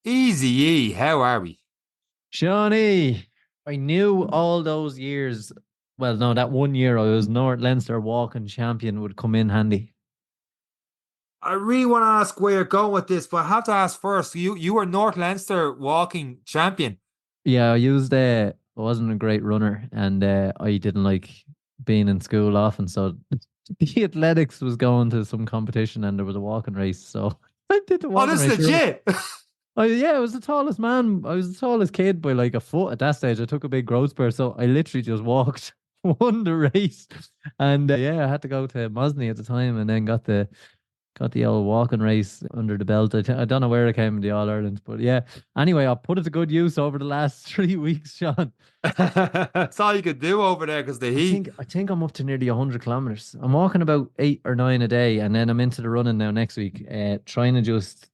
Easy E, how are we? Shawnee, I knew all those years. Well, no, that 1 year I was North Leinster walking champion would come in handy. I really want to ask where you're going with this, but I have to ask first. You were North Leinster walking champion. Yeah, I wasn't a great runner, and I didn't like being in school often. So the athletics was going to some competition, and there was a walking race. So I did the Oh, walking this is race. Sure. legit. Yeah, I was the tallest man. I was the tallest kid by like a foot at that stage. I took a big growth spurt, so I literally just walked, won the race, and yeah, I had to go to Mosney at the time, and then got the old walking race under the belt. I don't know where it came in the All Ireland, but yeah. Anyway, I'll put it to good use over the last 3 weeks, Sean. That's all you could do over there because the I heat. think I think I'm up to nearly 100 kilometers. I'm walking about 8 or 9 a day, and then I'm into the running now next week. Trying to just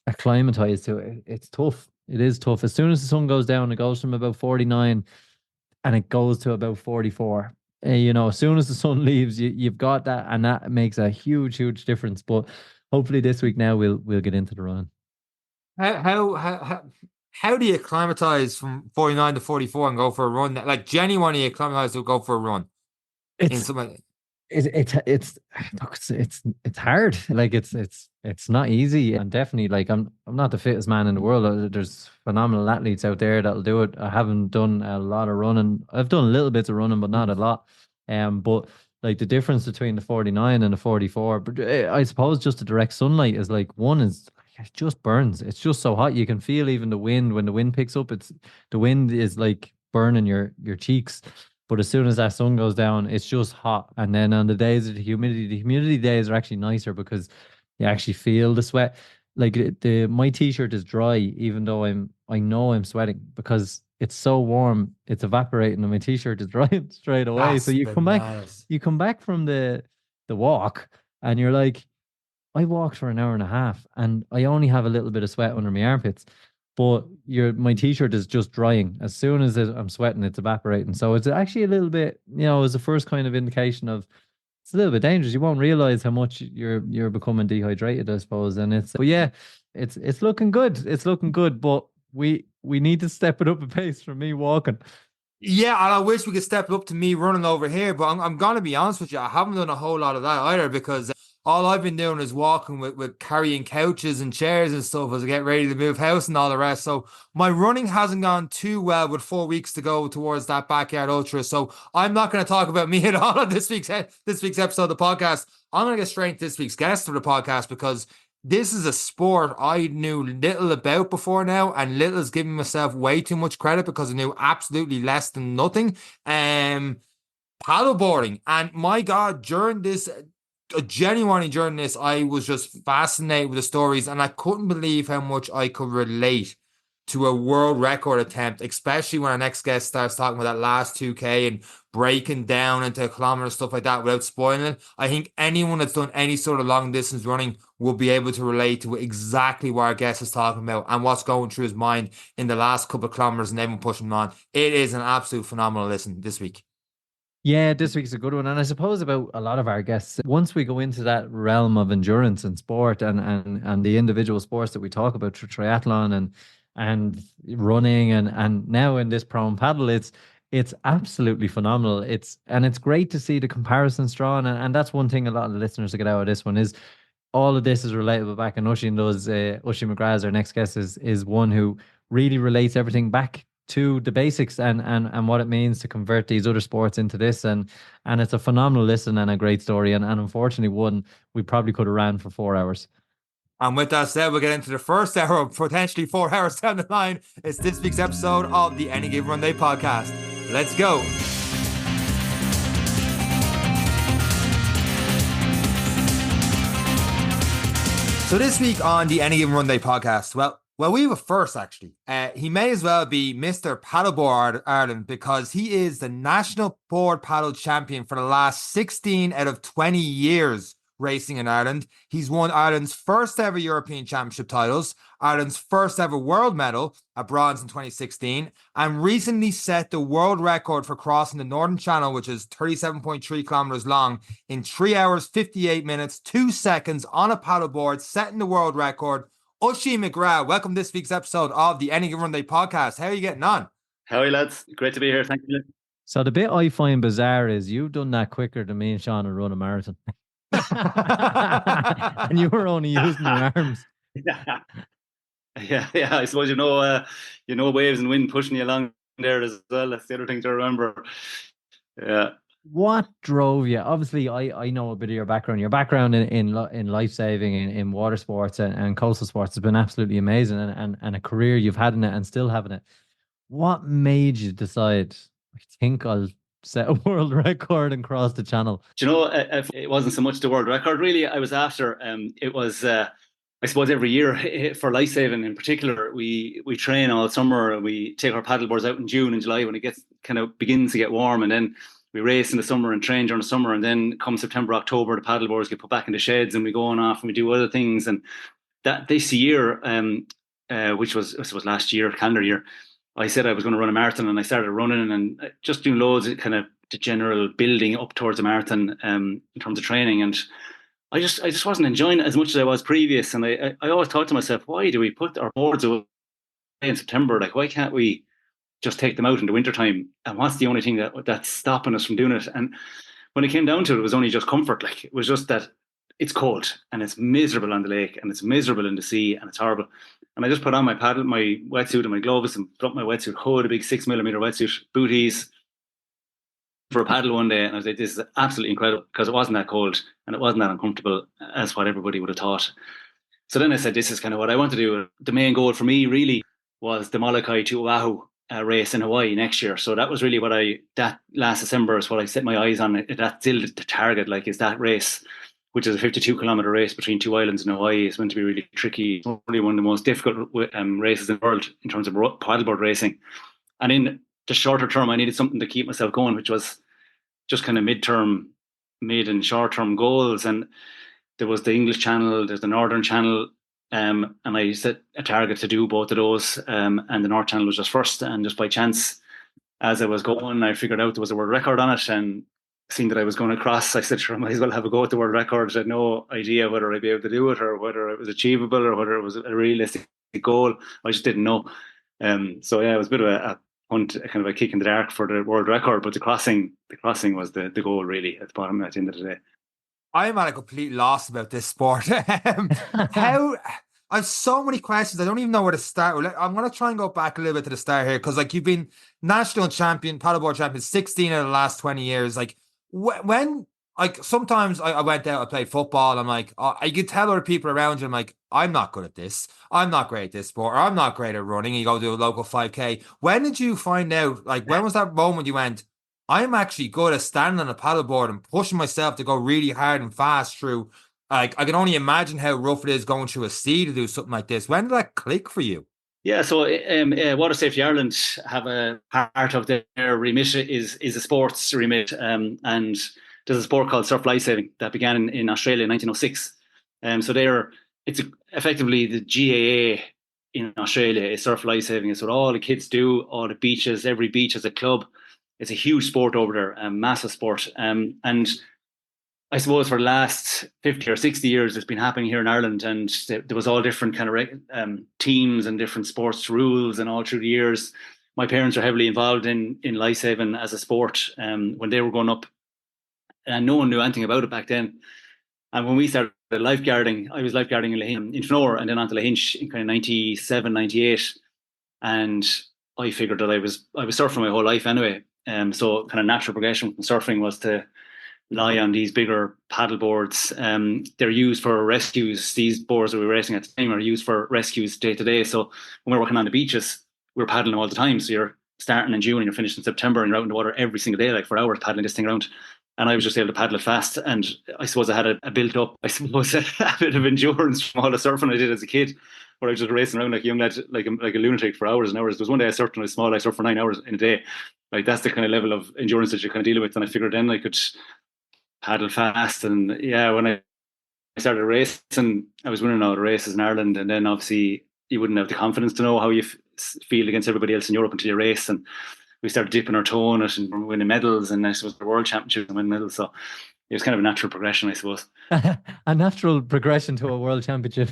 acclimatize to it. It's tough. It is tough. As soon as the sun goes down, it goes from about 49 and it goes to about 44. As soon as the sun leaves, you've got that, and that makes a huge, huge difference. But hopefully this week now we'll get into the running. How do you acclimatize from 49 to 44 and go for a run? Like genuinely acclimatize to go for a run in It's some. it's look, it's hard. Like it's not easy, and definitely like I'm not the fittest man in the world. There's phenomenal athletes out there that'll do it. I haven't done a lot of running. I've done little bits of running, but not a lot. But like the difference between the 49 and the 44, but I suppose just the direct sunlight is like one is it just burns. It's just so hot. You can feel even the wind when the wind picks up. The wind is like burning your cheeks. But as soon as that sun goes down, it's just hot. And then on the days of the humidity days are actually nicer because you actually feel the sweat. Like my t-shirt is dry, even though I know I'm sweating because it's so warm, it's evaporating, and my t-shirt is drying straight away. So That's bananas. you come back from the walk, and you're like, I walked for an hour and a half, and I only have a little bit of sweat under my armpits. But my t-shirt is just drying. As soon as I'm sweating, it's evaporating. So it's actually a little bit, as the first kind of indication of it's a little bit dangerous. You won't realize how much you're becoming dehydrated, I suppose. But yeah, it's looking good. It's looking good, but we need to step it up a pace for me walking. Yeah, and I wish we could step it up to me running over here, but I'm gonna be honest with you, I haven't done a whole lot of that either because all I've been doing is walking with carrying couches and chairs and stuff as I get ready to move house and all the rest. So my running hasn't gone too well with 4 weeks to go towards that backyard ultra. So I'm not going to talk about me at all on this week's episode of the podcast. I'm going to get straight to this week's guest for the podcast because this is a sport I knew little about before now, and little is giving myself way too much credit because I knew absolutely less than nothing. Paddleboarding, and my God, genuinely during this, I was just fascinated with the stories, and I couldn't believe how much I could relate to a world record attempt, especially when our next guest starts talking about that last 2K and breaking down into a kilometer and stuff like that without spoiling it. I think anyone that's done any sort of long distance running will be able to relate to exactly what our guest is talking about and what's going through his mind in the last couple of kilometers and then pushing him on. It is an absolute phenomenal listen this week. Yeah, this week's a good one. And I suppose about a lot of our guests, once we go into that realm of endurance and sport and the individual sports that we talk about, triathlon and running and now in this pro and paddle, it's absolutely phenomenal. It's great to see the comparisons drawn. And that's one thing a lot of the listeners will get out of this one is all of this is relatable back. And Oisin McGrath, our next guest, is one who really relates everything back to the basics and what it means to convert these other sports into this. And it's a phenomenal listen and a great story. And unfortunately, one we probably could have ran for 4 hours. And with that said, we'll get into the first hour, potentially 4 hours down the line. It's this week's episode of the Any Given Runday Podcast. Let's go. So this week on the Any Given Runday Podcast, well, we have a first actually. He may as well be Mr. Paddleboard Ireland because he is the national board paddle champion for the last 16 out of 20 years racing in Ireland. He's won Ireland's first ever European Championship titles, Ireland's first ever world medal, a bronze in 2016, and recently set the world record for crossing the Northern Channel, which is 37.3 kilometers long, in 3 hours, 58 minutes, 2 seconds on a paddleboard, setting the world record Oisin McGrath, welcome to this week's episode of the Any Given Runday Podcast. How are you getting on? How are you, lads? Great to be here. Thank you. So the bit I find bizarre is you've done that quicker than me and Sean and run a marathon. And you were only using your arms. Yeah. I suppose you know waves and wind pushing you along there as well. That's the other thing to remember. Yeah. What drove you? Obviously, I know a bit of your background. Your background in life saving, in water sports and coastal sports has been absolutely amazing, and a career you've had in it and still having it. What made you decide, I think I'll set a world record and cross the channel? Do you know, if it wasn't so much the world record, really. I was after, it was, I suppose every year for life saving in particular, we train all summer and we take our paddleboards out in June and July when it begins to get warm, and then we race in the summer and train during the summer, and then come September, October, the paddleboards get put back in the sheds and we go on off and we do other things. And that this year, which was, I suppose, last year, calendar year, I said I was going to run a marathon, and I started running and just doing loads of kind of the general building up towards a marathon in terms of training. And I just wasn't enjoying it as much as I was previous. And I always thought to myself, why do we put our boards away in September? Like, why can't we just take them out in the wintertime? And what's the only thing that's stopping us from doing it? And when it came down to it, it was only just comfort. Like, it was just that it's cold and it's miserable on the lake and it's miserable in the sea and it's horrible. And I just put on my wetsuit and my gloves and put up my wetsuit hood, a big 6mm wetsuit, booties for a paddle one day. And I was like, this is absolutely incredible, because it wasn't that cold and it wasn't that uncomfortable as what everybody would have thought. So then I said, this is kind of what I want to do. The main goal for me really was the Molokai to Oahu race in Hawaii next year. So that was really that last December is what I set my eyes on. That's still the target, like, is that race, which is a 52-kilometer race between two islands in Hawaii. It's meant to be really tricky. It's probably one of the most difficult races in the world in terms of paddleboard racing. And in the shorter term, I needed something to keep myself going, which was just kind of mid and short-term goals. And there was the English Channel, there's the Northern Channel, and I set a target to do both of those. And the North Channel was just first. And just by chance, as I was going, I figured out there was a world record on it, and seeing that I was going across, I said, sure, I might as well have a go at the world record. I had no idea whether I'd be able to do it, or whether it was achievable, or whether it was a realistic goal. I just didn't know. So yeah, it was a bit of a hunt, kind of a kick in the dark for the world record, but the crossing was the goal, really, at the end of the day. I'm at a complete loss about this sport. I have so many questions. I don't even know where to start. I'm going to try and go back a little bit to the start here, because, like, you've been national champion, paddleboard champion, 16 out of the last 20 years. Like, when, like, sometimes I went out, I played football, and I'm like, I could tell other people around you, I'm like, I'm not good at this. I'm not great at this sport, or I'm not great at running. You go do a local 5K. When did you find out, like, when was that moment you went, I'm actually good at standing on a paddleboard and pushing myself to go really hard and fast through? Like, I can only imagine how rough it is going through a sea to do something like this. When did that click for you? Yeah, so Water Safety Ireland have a part of their remit is a sports remit, and there's a sport called surf lifesaving that began in Australia in 1906. So it's effectively the GAA in Australia is surf lifesaving. It's what all the kids do, all the beaches, every beach has a club. It's a huge sport over there, a massive sport. And I suppose for the last 50 or 60 years, it's been happening here in Ireland, and there was all different kind of teams and different sports rules, and all through the years. My parents are heavily involved in lifesaving as a sport when they were growing up, and no one knew anything about it back then. And when we started lifeguarding, I was lifeguarding in Fnor, and then on to Lahinch in kind of 97, 98. And I figured that I was surfing my whole life anyway. So kind of natural progression from surfing was to lie on these bigger paddle boards. They're used for rescues. These boards that we were racing at the time are used for rescues day to day. So when we're working on the beaches, we're paddling all the time. So you're starting in June and you're finishing in September, and you're out in the water every single day, like for hours, paddling this thing around. And I was just able to paddle it fast. And I suppose I had a built up, a bit of endurance from all the surfing I did as a kid, where I was just racing around like a young lad, like a lunatic for hours and hours. There was one day I surfed when I was small, I surfed for 9 hours in a day. Like, that's the kind of level of endurance that you're kind of dealing with. And I figured then I could paddle fast. And yeah, when I started racing, I was winning all the races in Ireland. And then obviously you wouldn't have the confidence to know how you feel against everybody else in Europe until you race. And we started dipping our toe in it and winning medals, and I suppose the world championships and winning medals. So it was kind of a natural progression, I suppose. A natural progression to a world championship.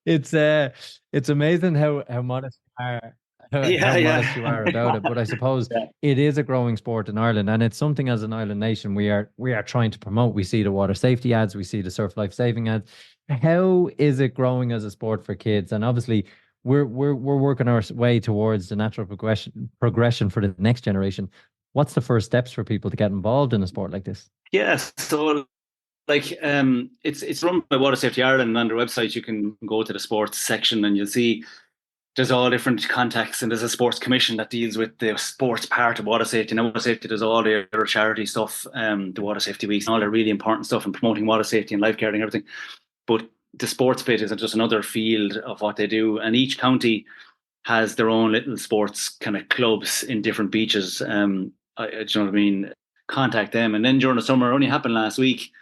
It's amazing how modest you are, how modest you are about it. But I suppose Yeah. it is a growing sport in Ireland, and it's something as an island nation we are trying to promote. We see the water safety ads, we see the surf life saving ads. How is it growing as a sport for kids? And obviously, we're working our way towards the natural progression for the next generation. What's the first steps for people to get involved in a sport like this? Yes, so like it's run by Water Safety Ireland, and on their website you can go to the sports section and you'll see there's all different contacts, and there's a sports commission that deals with the sports part of water safety. Now, water safety does all the other charity stuff, the water safety weeks, and all the really important stuff, and promoting water safety and lifeguarding and everything. But the sports bit is just another field of what they do, and each county has their own little sports kind of clubs in different beaches. Do you know what I mean? Contact them, and then during the summer, it only happened last week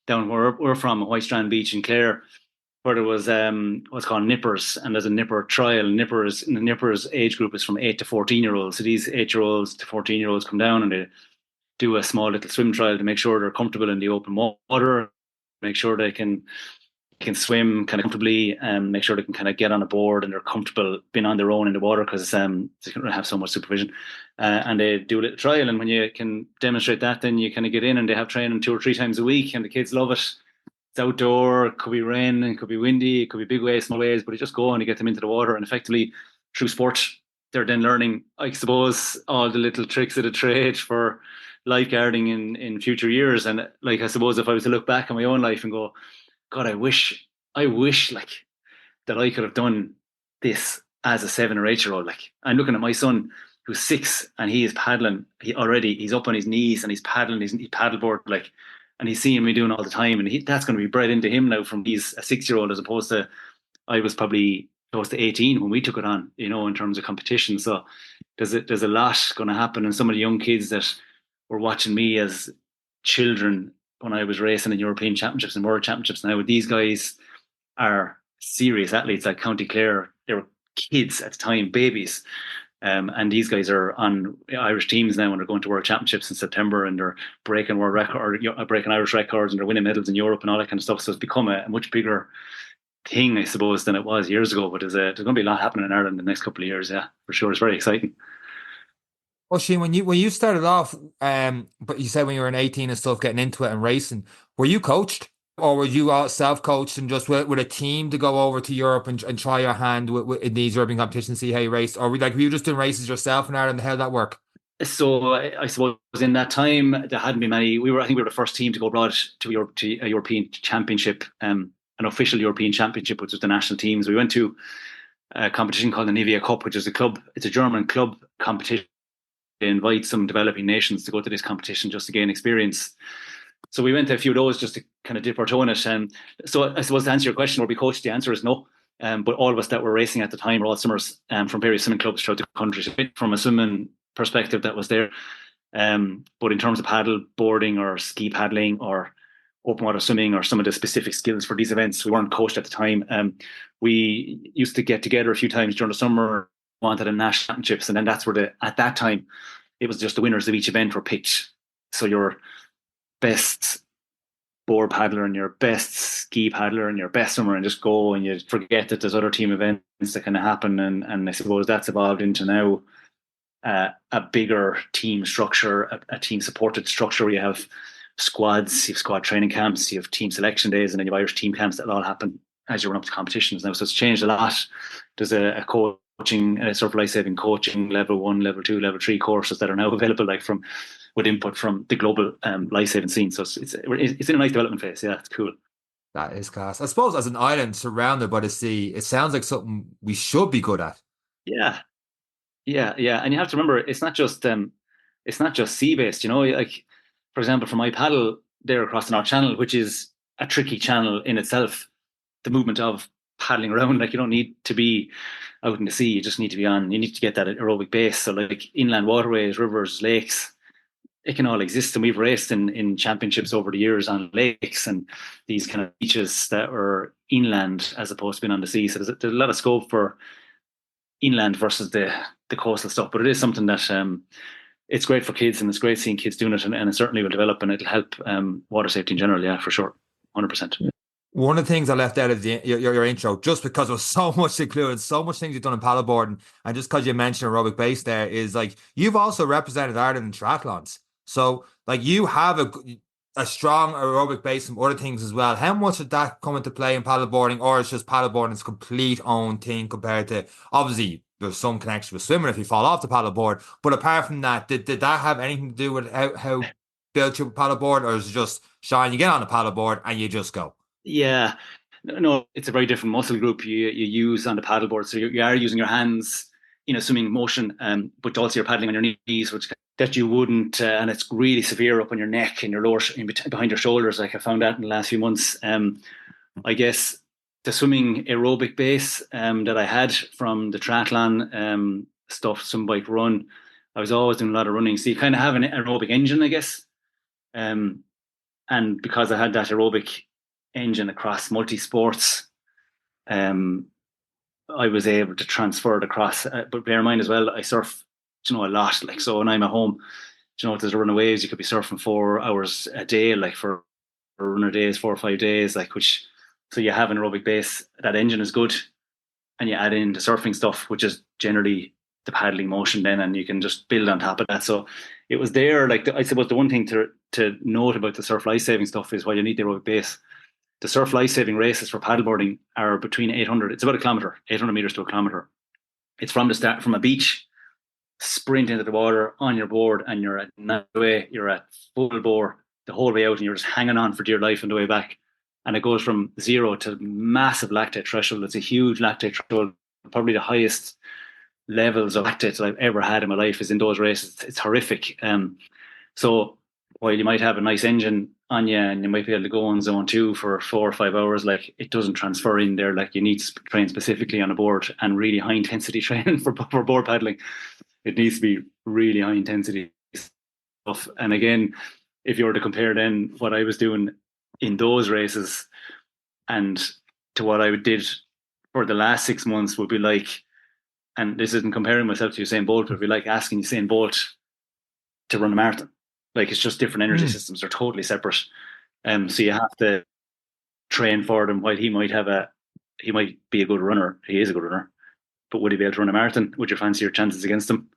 down where we're from, White Strand Beach in Clare, where there was what's called nippers, and there's a nipper trial. Nippers age group is from 8 to 14-year-olds. So these 8-year-olds to 14-year-olds come down and they do a small little swim trial to make sure they're comfortable in the open water, make sure they can swim kind of comfortably, and make sure they can kind of get on a board and they're comfortable being on their own in the water, because they don't have so much supervision. And they do a little trial, and when you can demonstrate that, then you kind of get in, and they have training 2 or 3 times a week, and the kids love it. It's outdoor, it could be rain, it could be windy, it could be big waves, small waves, but you just go and you get them into the water, and effectively through sport they're then learning, I suppose, all the little tricks of the trade for lifeguarding in future years. And like, I suppose if I was to look back on my own life and go, God, I wish like that I could have done this as a 7 or 8-year-old. Like, I'm looking at my son who's 6 and he is paddling. He's up on his knees and he's paddling his paddleboard, like, and he's seeing me doing all the time, and that's going to be bred into him now from he's a 6-year-old, as opposed to I was probably close to 18 when we took it on, you know, in terms of competition. So there's a lot going to happen, and some of the young kids that were watching me as children when I was racing in European Championships and World Championships, now these guys are serious athletes. Like County Clare, they were kids at the time, babies. And these guys are on Irish teams now, and they're going to World Championships in September, and they're breaking world record, breaking Irish records, and they're winning medals in Europe and all that kind of stuff. So it's become a much bigger thing, I suppose, than it was years ago. But there's going to be a lot happening in Ireland in the next couple of years. Yeah, for sure. It's very exciting. Well, Shane, when you started off, but you said when you were in 18 and stuff, getting into it and racing, were you coached? Or were you all self-coached and just with a team to go over to Europe and try your hand in these European competitions, see how you raced? Or were you just doing races yourself in Ireland? How did that work? So I suppose in that time, there hadn't been many. I think we were the first team to go abroad to a European championship, an official European championship, which was the national teams. We went to a competition called the Nivea Cup, which is it's a German club competition. They invite some developing nations to go to this competition just to gain experience. So we went to a few of those just to kind of dip our toe in it. So I suppose to answer your question, were we coached? The answer is no. But all of us that were racing at the time were all swimmers from various swimming clubs throughout the country. So from a swimming perspective, that was there. But in terms of paddle boarding or ski paddling or open water swimming or some of the specific skills for these events, we weren't coached at the time. We used to get together a few times during the summer, wanted a national championships, and then that's where at that time it was just the winners of each event were picked. So your best board paddler and your best ski paddler and your best swimmer, and just go, and you forget that there's other team events that kind of happen. And I suppose that's evolved into now a bigger team structure, a team supported structure where you have squads, you have squad training camps, you have team selection days, and then you have Irish team camps that all happen as you run up to competitions now. So it's changed a lot. There's a coaching, sort of life-saving coaching, level 1, level 2, level 3 courses that are now available, like with input from the global life-saving scene. So it's in a nice development phase. Yeah, it's cool. That is class. I suppose as an island surrounded by the sea, it sounds like something we should be good at. Yeah. And you have to remember, it's not just sea-based. You know, like for example, for my paddle there across the North Channel, which is a tricky channel in itself, the movement of paddling around, like you don't need to be out in the sea. You just need to be you need to get that aerobic base. So like inland waterways, rivers, lakes, it can all exist. And we've raced in championships over the years on lakes and these kind of beaches that are inland as opposed to being on the sea. So there's a lot of scope for inland versus the coastal stuff. But it is something that it's great for kids, and it's great seeing kids doing it, and it certainly will develop, and it'll help water safety in general. Yeah, for sure, 100%. One of the things I left out of your intro, just because there was so much to include, so much things you've done in paddleboarding, and just because you mentioned aerobic base there, is like you've also represented Ireland in triathlons. So like you have a strong aerobic base and other things as well. How much did that come into play in paddleboarding, or it's just paddleboarding's complete own thing compared to, obviously there's some connection with swimming if you fall off the paddleboard, but apart from that, did that have anything to do with how built your paddleboard, or is it just Sean, you get on the paddleboard and you just go? Yeah, no, it's a very different muscle group you use on the paddleboard. So you are using your hands in a swimming motion, but also you're paddling on your knees, which that you wouldn't, and it's really severe up on your neck and your lower, behind your shoulders. Like I found that in the last few months. I guess the swimming aerobic base that I had from the triathlon stuff, swim, bike, run, I was always doing a lot of running. So you kind of have an aerobic engine, I guess. And because I had that aerobic engine across multi-sports, I was able to transfer it across. But bear in mind as well, I surf, a lot. Like, so when I'm at home, if there's a run of waves, you could be surfing 4 hours a day, like for runner days, 4 or 5 days, like so you have an aerobic base. That engine is good, and you add in the surfing stuff, which is generally the paddling motion then, and you can just build on top of that. So it was there. Like I suppose the one thing to note about the surf life saving stuff is why you need the aerobic base. The surf life saving races for paddleboarding are between 800. It's about a kilometer, 800 meters to a kilometer. It's from the start, from a beach, sprint into the water on your board, and you're at full bore the whole way out, and you're just hanging on for dear life on the way back. And it goes from 0 to massive lactate threshold. It's a huge lactate threshold. Probably the highest levels of lactate that I've ever had in my life is in those races. It's horrific. So while you might have a nice engine on you and you might be able to go on zone 2 for 4 or 5 hours, like it doesn't transfer in there. Like you need to train specifically on a board, and really high intensity training for board paddling. It needs to be really high intensity stuff. And again, if you were to compare then what I was doing in those races and to what I did for the last 6 months, would be like, and this isn't comparing myself to Usain Bolt, but it'd be like asking Usain Bolt to run a marathon. Like it's just different energy systems. They're totally separate. So you have to train for them. While he might be a good runner, he is a good runner, but would he be able to run a marathon? Would you fancy your chances against him?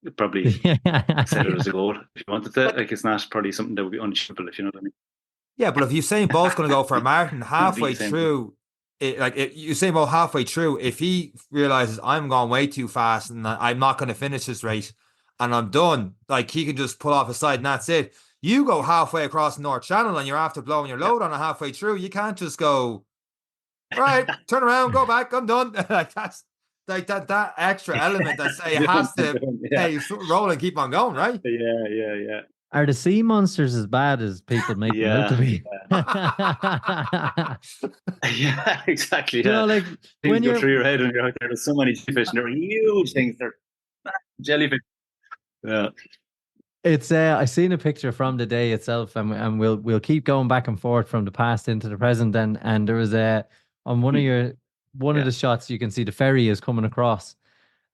You'd probably set it as a goal if you wanted to. Like it's not probably something that would be unachievable, if you know what I mean. Yeah, but if Usain Bolt's going to go for a marathon halfway through, Usain Bolt halfway through, if he realizes I'm going way too fast and I'm not going to finish this race and I'm done, like he can just pull off a side and that's it. You go halfway across the North Channel and you're after blowing your load on a halfway through. You can't just go, right, turn around, go back, I'm done. Like that's like that extra element that say has to roll and keep on going, right? Yeah. Are the sea monsters as bad as people make them out to be? Yeah, exactly. You know, like when you're through your head and you're out there, there's so many fish, and they're huge things. They're jellyfish. Yeah. It's I seen a picture from the day itself, and we'll keep going back and forth from the past into the present. And there was on one of the shots you can see the ferry is coming across,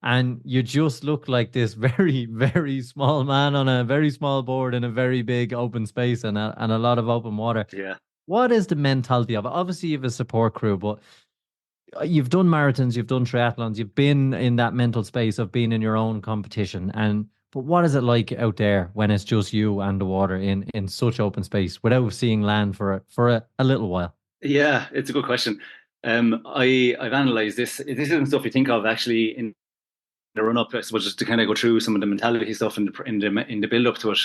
and you just look like this very, very small man on a very small board in a very big open space and a lot of open water. Yeah. What is the mentality of it? Obviously, you have a support crew, but you've done marathons, you've done triathlons, you've been in that mental space of being in your own competition. But what is it like out there when it's just you and the water in such open space without seeing land for a little while? Yeah, it's a good question. I've analysed this. This isn't stuff you think of actually in the run up. I suppose just to kind of go through some of the mentality stuff in the build up to it.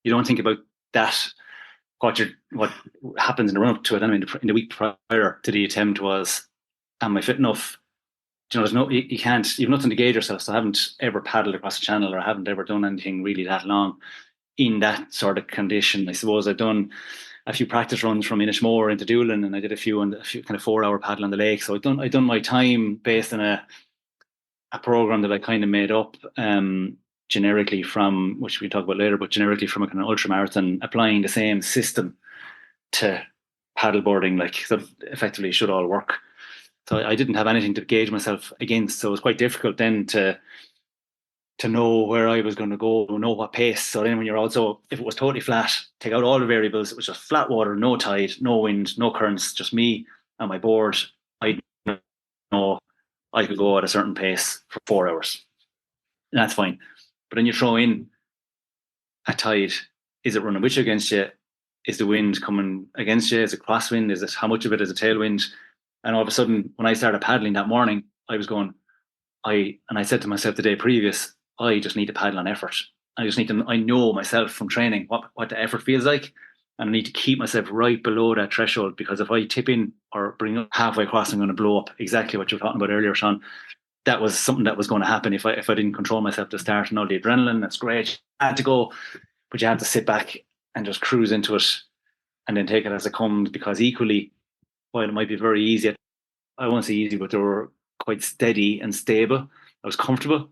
You don't think about that. What happens in the run up to it. I mean, in the week prior to the attempt was, am I fit enough? There's you can't. You've nothing to gauge yourself. So I haven't ever paddled across the channel, or I haven't ever done anything really that long in that sort of condition. I suppose I've done a few practice runs from Inishmore into Doolin, and I did a few kind of 4-hour paddle on the lake. So I've done my time based on a program that I kind of made up generically from, which we can talk about later, but generically from a kind of ultra marathon, applying the same system to paddleboarding, like so effectively it should all work. So I didn't have anything to gauge myself against. So it was quite difficult then to to know where I was going to go, know what pace. So then when you're also, if it was totally flat, take out all the variables, it was just flat water, no tide, no wind, no currents, just me and my board. I know I could go at a certain pace for 4 hours. And that's fine. But then you throw in a tide. Is it running with you against you? Is the wind coming against you? Is it crosswind? Is it, how much of it is a tailwind? And all of a sudden, when I started paddling that morning, I was going, I said to myself the day previous, I just need to paddle on effort. I know myself from training what the effort feels like. And I need to keep myself right below that threshold, because if I tip in or bring up halfway across, I'm going to blow up. Exactly what you were talking about earlier, Sean. That was something that was going to happen if I didn't control myself to start. And all the adrenaline, that's great. I had to go, but you had to sit back and just cruise into it and then take it as it comes, because equally, while it might be very easy, I won't say easy, but they were quite steady and stable. I was comfortable.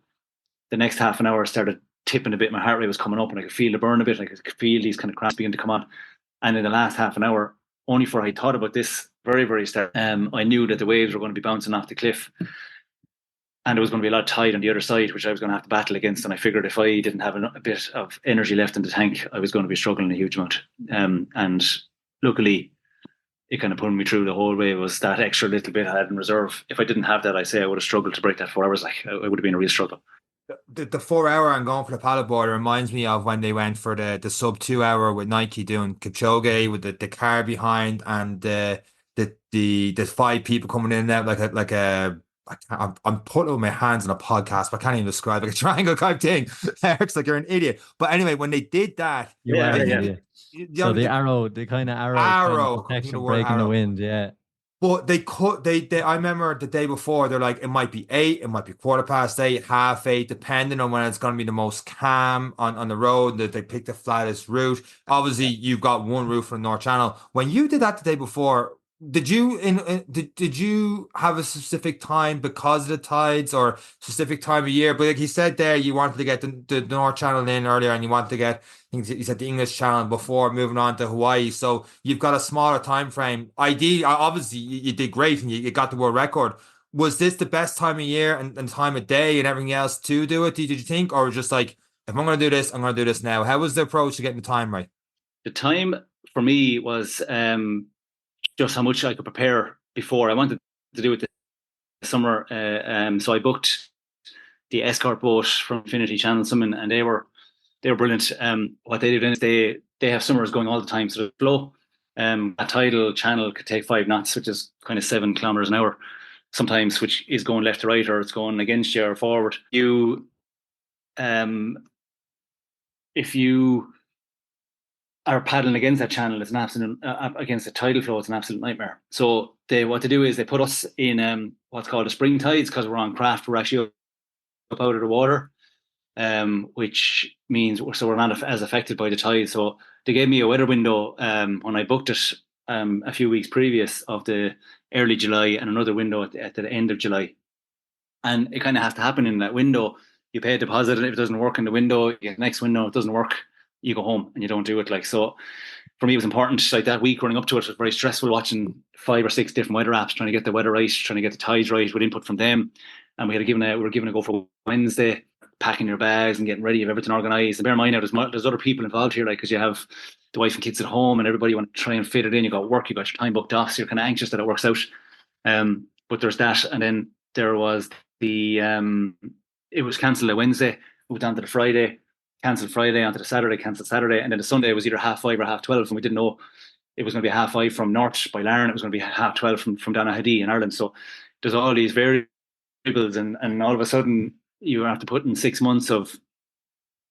The next half an hour I started tipping a bit. My heart rate was coming up and I could feel the burn a bit. I could feel these kind of cramps begin to come on. And in the last half an hour, only for I thought about this very, very start, I knew that the waves were going to be bouncing off the cliff. And there was going to be a lot of tide on the other side, which I was going to have to battle against. And I figured if I didn't have a bit of energy left in the tank, I was going to be struggling a huge amount. And luckily, it kind of pulled me through the whole way. It was that extra little bit I had in reserve. If I didn't have that, I say I would have struggled to break that 4 hours. Like, it would have been a real struggle. The 4 hour and going for the paddleboard reminds me of when they went for the sub 2 hour with Nike doing Kipchoge with the car behind and the 5 people coming in there I'm putting my hands on a podcast, but I can't even describe it. Like a triangle type thing. Eric's like, you're an idiot. But anyway, when they did that, So the arrow, the kind of arrow kind of protection, breaking the wind, yeah. But I remember the day before, they're like, it might be 8, it might be 8:15, 8:30, depending on when it's going to be the most calm on the road, that they pick the flattest route. Obviously, you've got one route from the North Channel. When you did that the day before, did you have a specific time because of the tides or specific time of year? But like he said there, you wanted to get the North Channel in earlier and you wanted to get, I think you said the English Channel before moving on to Hawaii. So you've got a smaller time frame. Ideally, obviously you did great and you got the world record. Was this the best time of year and time of day and everything else to do it? Did you think, or just like, if I'm going to do this, I'm going to do this now? How was the approach to getting the time right? The time for me was just how much I could prepare before. I wanted to do it this summer. So I booked the escort boat from Infinity Channel Summon, and they were brilliant. What they do then is they have summers going all the time. So the flow, a tidal channel could take 5 knots, which is kind of 7 kilometers an hour sometimes, which is going left to right or it's going against you or forward. If you are paddling against that channel, it's an absolute against the tidal flow. It's an absolute nightmare. So what they do is they put us in what's called a spring tides, because we're on craft. We're actually up out of the water, which means we're not as affected by the tide. So they gave me a weather window when I booked it a few weeks previous of the early July and another window at the end of July, and it kind of has to happen in that window. You pay a deposit, and if it doesn't work in the window, you get the next window. If it doesn't work, you go home and you don't do it. Like, so for me, it was important. Like that week running up to it was very stressful, watching 5 or 6 different weather apps, trying to get the weather right, trying to get the tides right with input from them. And we were given a go for Wednesday, packing your bags and getting ready, of everything organised. And bear in mind now, there's other people involved here, like, because you have the wife and kids at home and everybody want to try and fit it in. You got work, you got your time booked off, so you're kind of anxious that it works out. But there's that, and then there was it was cancelled a Wednesday, moved on to the Friday, cancelled Friday, onto the Saturday, cancelled Saturday, and then the Sunday was either 5:30 or 12:30, and we didn't know it was going to be 5:30 from North by Larne, it was going to be 12:30 from Donaghadee in Ireland. So there's all these variables, and all of a sudden you have to put in 6 months of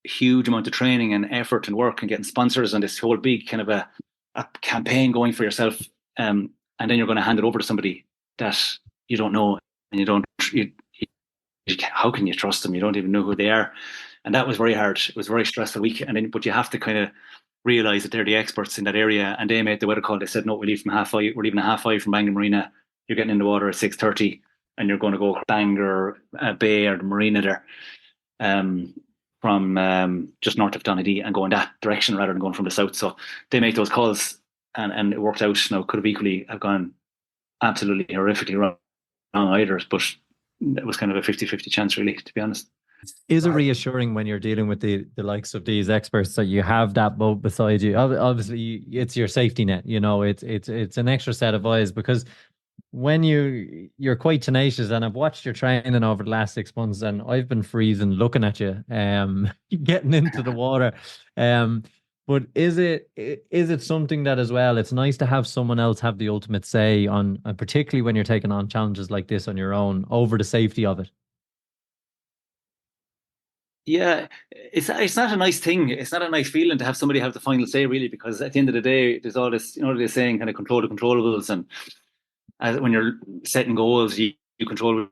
huge amount of training and effort and work and getting sponsors and this whole big kind of a campaign going for yourself, and then you're going to hand it over to somebody that you don't know, and how can you trust them? You don't even know who they are. And that was very hard. It was a very stressful week. But you have to kind of realise that they're the experts in that area, and they made the weather call. They said, no, we're leaving at 5:30 from Bangor Marina. You're getting in the water at 6:30 and you're going to go Bangor Bay or the marina there, from just north of Donaghadee, and go in that direction rather than going from the south. So they make those calls, and it worked out. Now, could have equally have gone absolutely horrifically wrong either, but it was kind of a 50-50 chance, really, to be honest. Is it reassuring when you're dealing with the likes of these experts that you have that boat beside you? Obviously, it's your safety net. You know, it's an extra set of eyes, because when you're quite tenacious, and I've watched your training over the last 6 months, and I've been freezing looking at you, getting into the water. But is it something that as well, it's nice to have someone else have the ultimate say on, particularly when you're taking on challenges like this on your own, over the safety of it? Yeah, it's not a nice thing. It's not a nice feeling to have somebody have the final say, really, because at the end of the day, there's all this, they're saying kind of control the controllables, and when you're setting goals, you control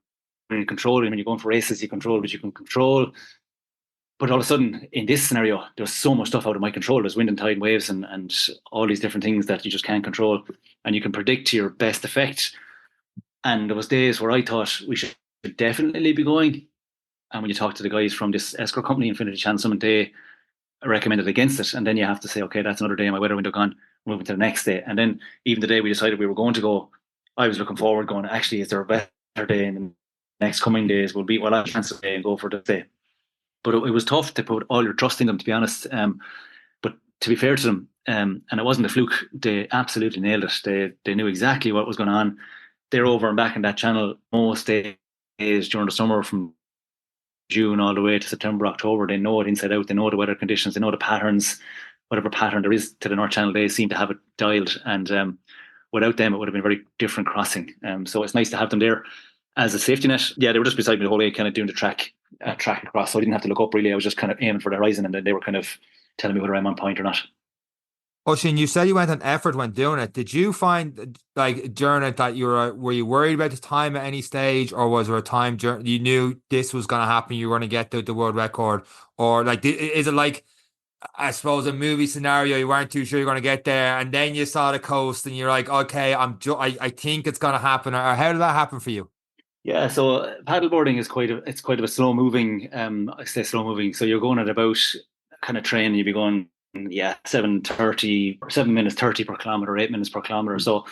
when you're controlling. When you're going for races, you control what you can control. But all of a sudden, in this scenario, there's so much stuff out of my control. There's wind and tide and waves and all these different things that you just can't control, and you can predict to your best effect. And there was days where I thought we should definitely be going. And when you talk to the guys from this escort company, Infinity Chance Summit, they recommended against it. And then you have to say, okay, that's another day in my weather window gone, moving to the next day. And then even the day we decided we were going to go, I was looking forward, going, actually, is there a better day in the next coming days? I'll cancel the day and go for the day. But it was tough to put all your trust in them, to be honest. But to be fair to them, and it wasn't a fluke, they absolutely nailed it. They knew exactly what was going on. They're over and back in that channel most days during the summer, from June all the way to September, October. They know it inside out. They know the weather conditions. They know the patterns. Whatever pattern there is to the North Channel, they seem to have it dialed. And without them, it would have been a very different crossing. So it's nice to have them there as a safety net. Yeah, they were just beside me the whole way, kind of doing the track across. So I didn't have to look up, really. I was just kind of aiming for the horizon, and then they were kind of telling me whether I'm on point or not. Oisin, you said you went on effort when doing it. Did you find, like, during it, that were you worried about the time at any stage, or was there a time you knew this was going to happen, you were going to get the world record? Or like, is it like, I suppose, a movie scenario, you weren't too sure you're going to get there, and then you saw the coast and you're like, okay, I think it's going to happen? Or how did that happen for you? Yeah, so paddleboarding is quite of a slow moving. I say slow moving. So you're going at about kind of train. You'd be going, 7:30 or 7 minutes 30 per kilometer, 8 minutes per kilometer. So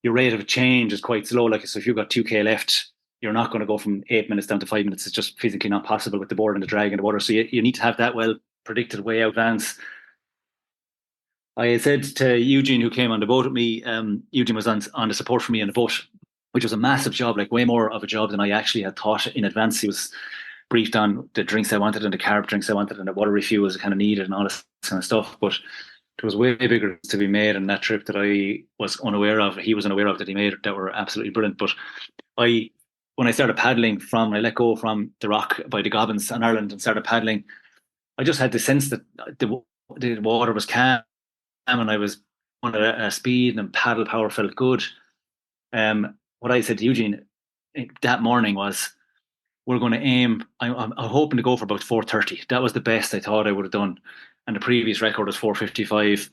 your rate of change is quite slow. Like, so if you've got 2K left, you're not going to go from 8 minutes down to 5 minutes. It's just physically not possible with the board and the drag and the water. So you need to have that well predicted way out advance. I said to Eugene, who came on the boat with me, Eugene was on the support for me on the boat, which was a massive job, like way more of a job than I actually had thought in advance. He was briefed on the drinks I wanted and the carb drinks I wanted and the water refuels I kind of needed and all this kind of stuff. But there was way bigger to be made in that trip that I was unaware of. He was unaware of, that he made, that were absolutely brilliant. But when I started paddling I let go from the rock by the Gobbins in Ireland and started paddling, I just had the sense that the water was calm and I was on a speed, and paddle power felt good. What I said to Eugene that morning was, we're going to aim, I'm hoping to go for about 4:30. That was the best I thought I would have done. And the previous record was 4:55.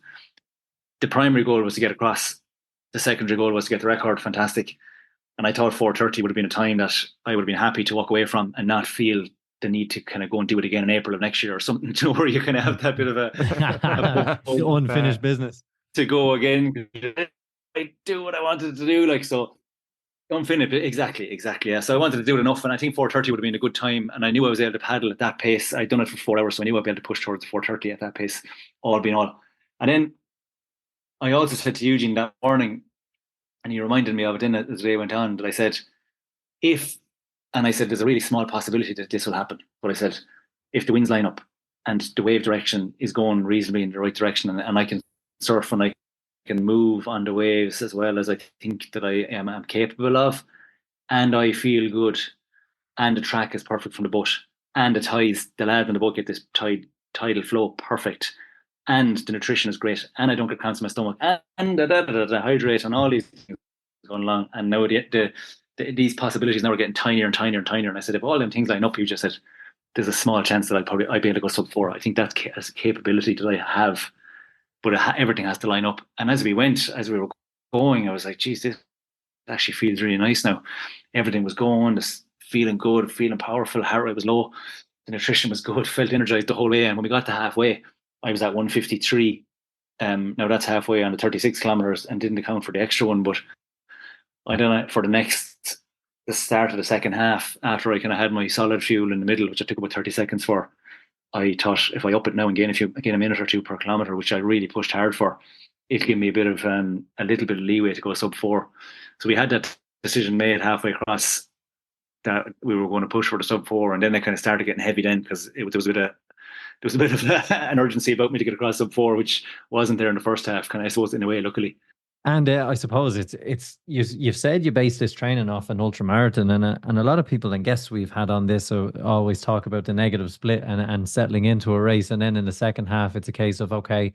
The primary goal was to get across. The secondary goal was to get the record. Fantastic. And I thought 4:30 would have been a time that I would have been happy to walk away from and not feel the need to kind of go and do it again in April of next year or something, where you kind of have that bit of a unfinished business to go again. I do what I wanted to do, like, so unfinished. Exactly. Yeah. So I wanted to do it enough, and I think 4:30 would have been a good time. And I knew I was able to paddle at that pace. I'd done it for 4 hours, so I knew I'd be able to push towards 4:30 at that pace, all being all. And then I also said to Eugene that morning, and he reminded me of it then as the day went on, that I said, and I said, there's a really small possibility that this will happen. But I said, if the winds line up and the wave direction is going reasonably in the right direction, and I can surf and I can move on the waves as well as I think that I am capable of, and I feel good, and the track is perfect from the boat, and the tides, the lads in the boat get this tidal flow perfect, and the nutrition is great, and I don't get cramps in my stomach, and hydrate, and all these things going along. And now these possibilities now are getting tinier and tinier and tinier. And I said, if all them things line up, you just said, there's a small chance that I'd be able to go sub 4. I think that's a capability that I have, but everything has to line up. And as we were going, I was like, geez, this actually feels really nice now. Everything was going, just feeling good, feeling powerful. Heart rate was low, the nutrition was good, felt energized the whole way. And when we got to halfway, I was at 1:53. Now that's halfway on the 36 kilometers, and didn't account for the extra one. But I don't know, for the next the start of the second half, after I kind of had my solid fuel in the middle, which I took about 30 seconds for, I thought if I up it now and gain a minute or two per kilometre, which I really pushed hard for, it'll give me a little bit of leeway to go sub 4. So we had that decision made halfway across that we were going to push for the sub 4, and then they kind of started getting heavy then, because there was a bit of an urgency about me to get across sub 4, which wasn't there in the first half, kind of, I suppose, in a way, luckily. And I suppose it's you've said you base this training off an ultra marathon, and a lot of people and guests we've had on this always talk about the negative split and settling into a race, and then in the second half it's a case of, okay,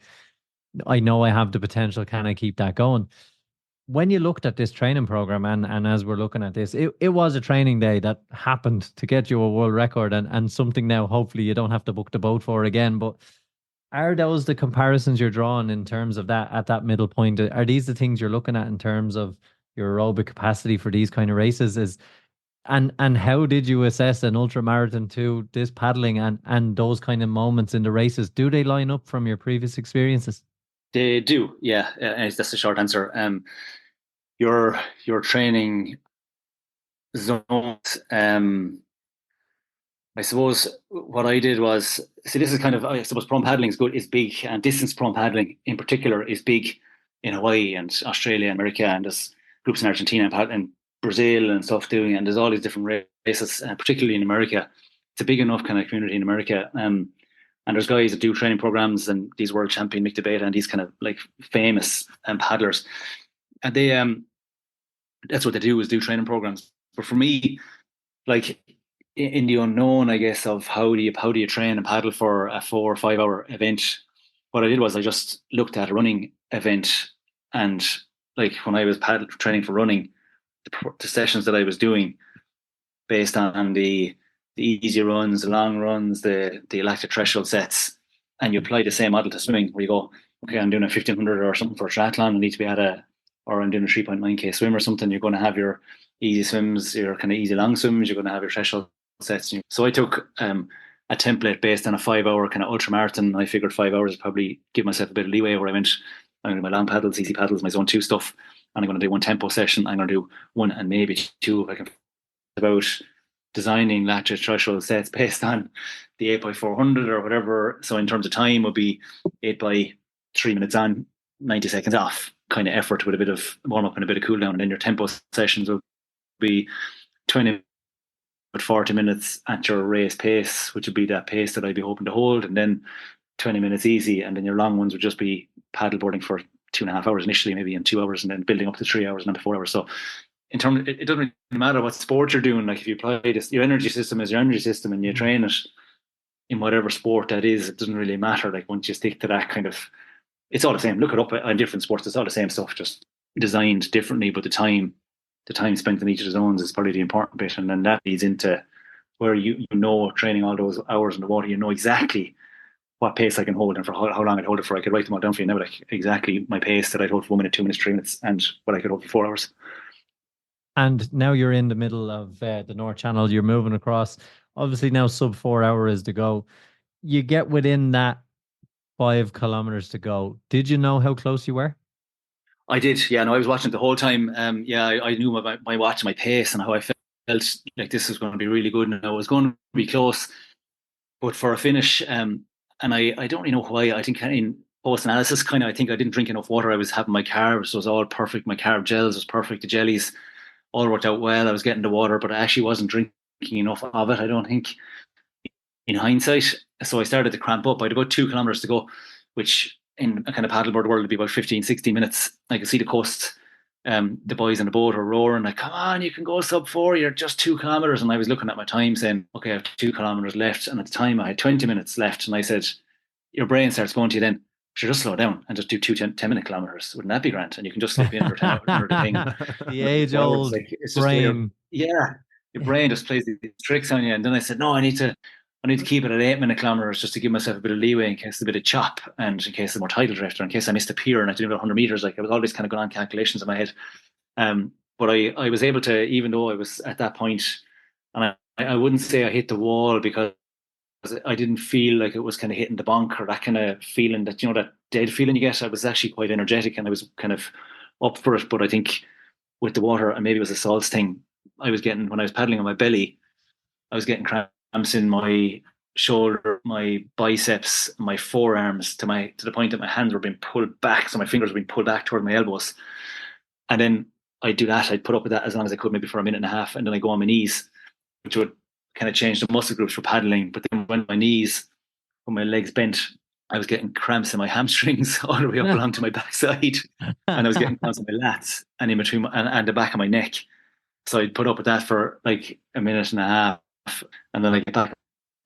I know I have the potential, can I keep that going? When you looked at this training program, and as we're looking at this, it was a training day that happened to get you a world record, and something now hopefully you don't have to book the boat for again. But are those the comparisons you're drawing in terms of that at that middle point? Are these the things you're looking at in terms of your aerobic capacity for these kind of races? And how did you assess an ultra marathon to this paddling and those kind of moments in the races? Do they line up from your previous experiences? They do, yeah. That's the short answer. Your training zones. I suppose what I did was, see, this is kind of, I suppose prone paddling is big, and distance prone paddling in particular is big in Hawaii and Australia and America, and there's groups in Argentina and Brazil and stuff doing, and there's all these different races, particularly in America. It's a big enough kind of community in America. And there's guys that do training programs, and these world champion Mick DeBata and these kind of like famous paddlers, and they that's what they do, is do training programs. But for me, like, in the unknown, I guess, of how do you train and paddle for a 4 or 5 hour event, what I did was I just looked at a running event, and like when I was training for running, the sessions that I was doing based on the easy runs, the long runs, the lactic threshold sets, and you apply the same model to swimming, where you go, okay, I'm doing a 1500 or something for a triathlon, I need to be or I'm doing a 3.9k swim or something. You're going to have your easy swims, your kind of easy long swims, you're going to have your threshold sets. So I took a template based on a 5 hour kind of ultra marathon. I figured 5 hours would probably give myself a bit of leeway, where I went, I'm going to do my long paddles, easy paddles, my zone 2 stuff, and I'm going to do one tempo session. I'm going to do one and maybe two if I can. About designing lactic threshold sets based on the 8x400 or whatever. So in terms of time, would be 8 by 3 minutes on, 90 seconds off kind of effort, with a bit of warm up and a bit of cool down. And then your tempo sessions will be 20 but 40 minutes at your race pace, which would be that pace that I'd be hoping to hold, and then 20 minutes easy, and then your long ones would just be paddleboarding for 2.5 hours initially, maybe, in 2 hours, and then building up to 3 hours and then to 4 hours. So in terms, it doesn't really matter what sport you're doing. Like, if you apply this, your energy system is your energy system, and you train it in whatever sport that is, it doesn't really matter. Like, once you stick to that kind of, it's all the same. Look it up on different sports, it's all the same stuff, just designed differently. But the time spent in each of the zones is probably the important bit, and then that leads into where you know, training all those hours in the water, you know exactly what pace I can hold and for how long I'd hold it for. I could write them all down for you now, like exactly my pace that I'd hold for 1 minute, 2 minutes, 3 minutes, and what I could hold for 4 hours. And now you're in the middle of the North Channel, you're moving across. Obviously now sub 4 hours to go. You get within that 5 kilometers to go. Did you know how close you were? I did, yeah. No, I was watching the whole time. I knew my watch, my pace, and how I felt like this was going to be really good, and I was going to be close. But for a finish, and I don't really know why. I think in post analysis, kind of, I think I didn't drink enough water. I was having my carbs, was all perfect. My carb gels was perfect. The jellies all worked out well. I was getting the water, but I actually wasn't drinking enough of it, I don't think, in hindsight. So I started to cramp up. I had about 2 kilometers to go, which in a kind of paddleboard world would be about 15, 16 minutes. I could see the coast. The boys in the boat were roaring, like, come on, you can go sub 4, you're just 2 kilometers. And I was looking at my time saying, okay, I have 2 kilometers left. And at the time I had 20 minutes left. And I said, your brain starts going to you then, should just slow down and just do 10-minute kilometers. Wouldn't that be grand? And you can just slip in under 10 hours under the thing. The age-old brain. Your brain just plays these tricks on you. And then I said, no, I need to keep it at 8-minute kilometers, just to give myself a bit of leeway in case there's a bit of chop, and in case there's more tidal drift, or in case I missed a pier and I had to do about 100 meters. Like, I was always kind of going on calculations in my head. But I was able to, even though I was at that point, and I wouldn't say I hit the wall, because I didn't feel like it was kind of hitting the bonk, or that kind of feeling that, you know, that dead feeling you get. I was actually quite energetic and I was kind of up for it. But I think with the water, and maybe it was a salts thing, I was getting, when I was paddling on my belly, I was getting cramps in my shoulder, my biceps, my forearms, to the point that my hands were being pulled back, so my fingers were being pulled back toward my elbows. And then I'd do that. I'd put up with that as long as I could, maybe for a minute and a half, and then I go on my knees, which would kind of change the muscle groups for paddling. But then when my knees, when my legs bent, I was getting cramps in my hamstrings all the way up along to my backside, and I was getting cramps in my lats and in between and the back of my neck. So I'd put up with that for like a minute and a half, and then I get back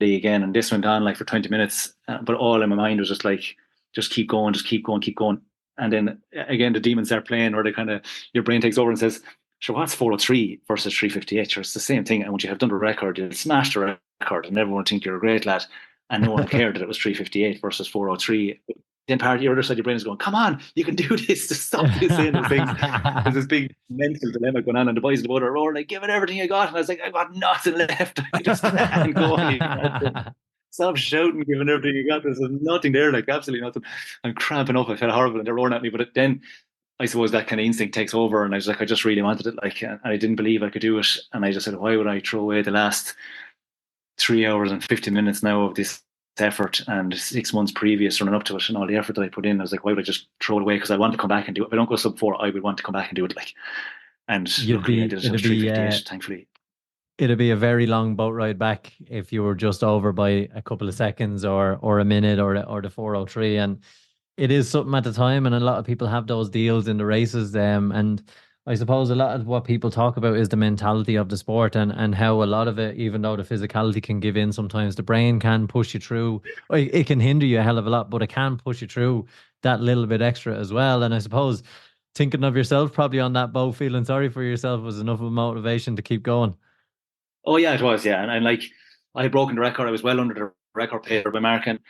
again, and this went on like for 20 minutes. But all in my mind was just like, just keep going, just keep going, keep going. And then again, the demons start playing, or they kind of, your brain takes over and says, sure, what's 403 versus 358? Sure, it's the same thing. And once you have done the record, you'll smash the record, and everyone think you're a great lad. And no one cared that it was 358 versus 403. Then part of your other side of your brain is going, come on, you can do this, to stop saying those things. There's this big mental dilemma going on, and the boys in the boat are roaring, like, give it everything you got. And I was like, I've got nothing left. I just can't go on. Stop shouting, giving everything you got. There's nothing there, like absolutely nothing. I'm cramping up. I felt horrible, and they're roaring at me. But then I suppose that kind of instinct takes over, and I was like, I just really wanted it, like, and I didn't believe I could do it. And I just said, why would I throw away the last 3 hours and 50 minutes now of this effort, and 6 months previous running up to it, and all the effort that I put in? I was like, why would I just throw it away? Because I want to come back and do it. If I don't go sub 4, I would want to come back and do it, like. And luckily I did it. It was 358, thankfully. It'd be a very long boat ride back if you were just over by a couple of seconds or a minute or the 403. And it is something at the time, and a lot of people have those deals in the races. And I suppose a lot of what people talk about is the mentality of the sport, and how a lot of it, even though the physicality can give in sometimes, the brain can push you through. It can hinder you a hell of a lot, but it can push you through that little bit extra as well. And I suppose thinking of yourself probably on that boat, feeling sorry for yourself, was enough of a motivation to keep going. Oh yeah, it was, yeah. And like, I had broken the record. I was well under the record pace by Mark, and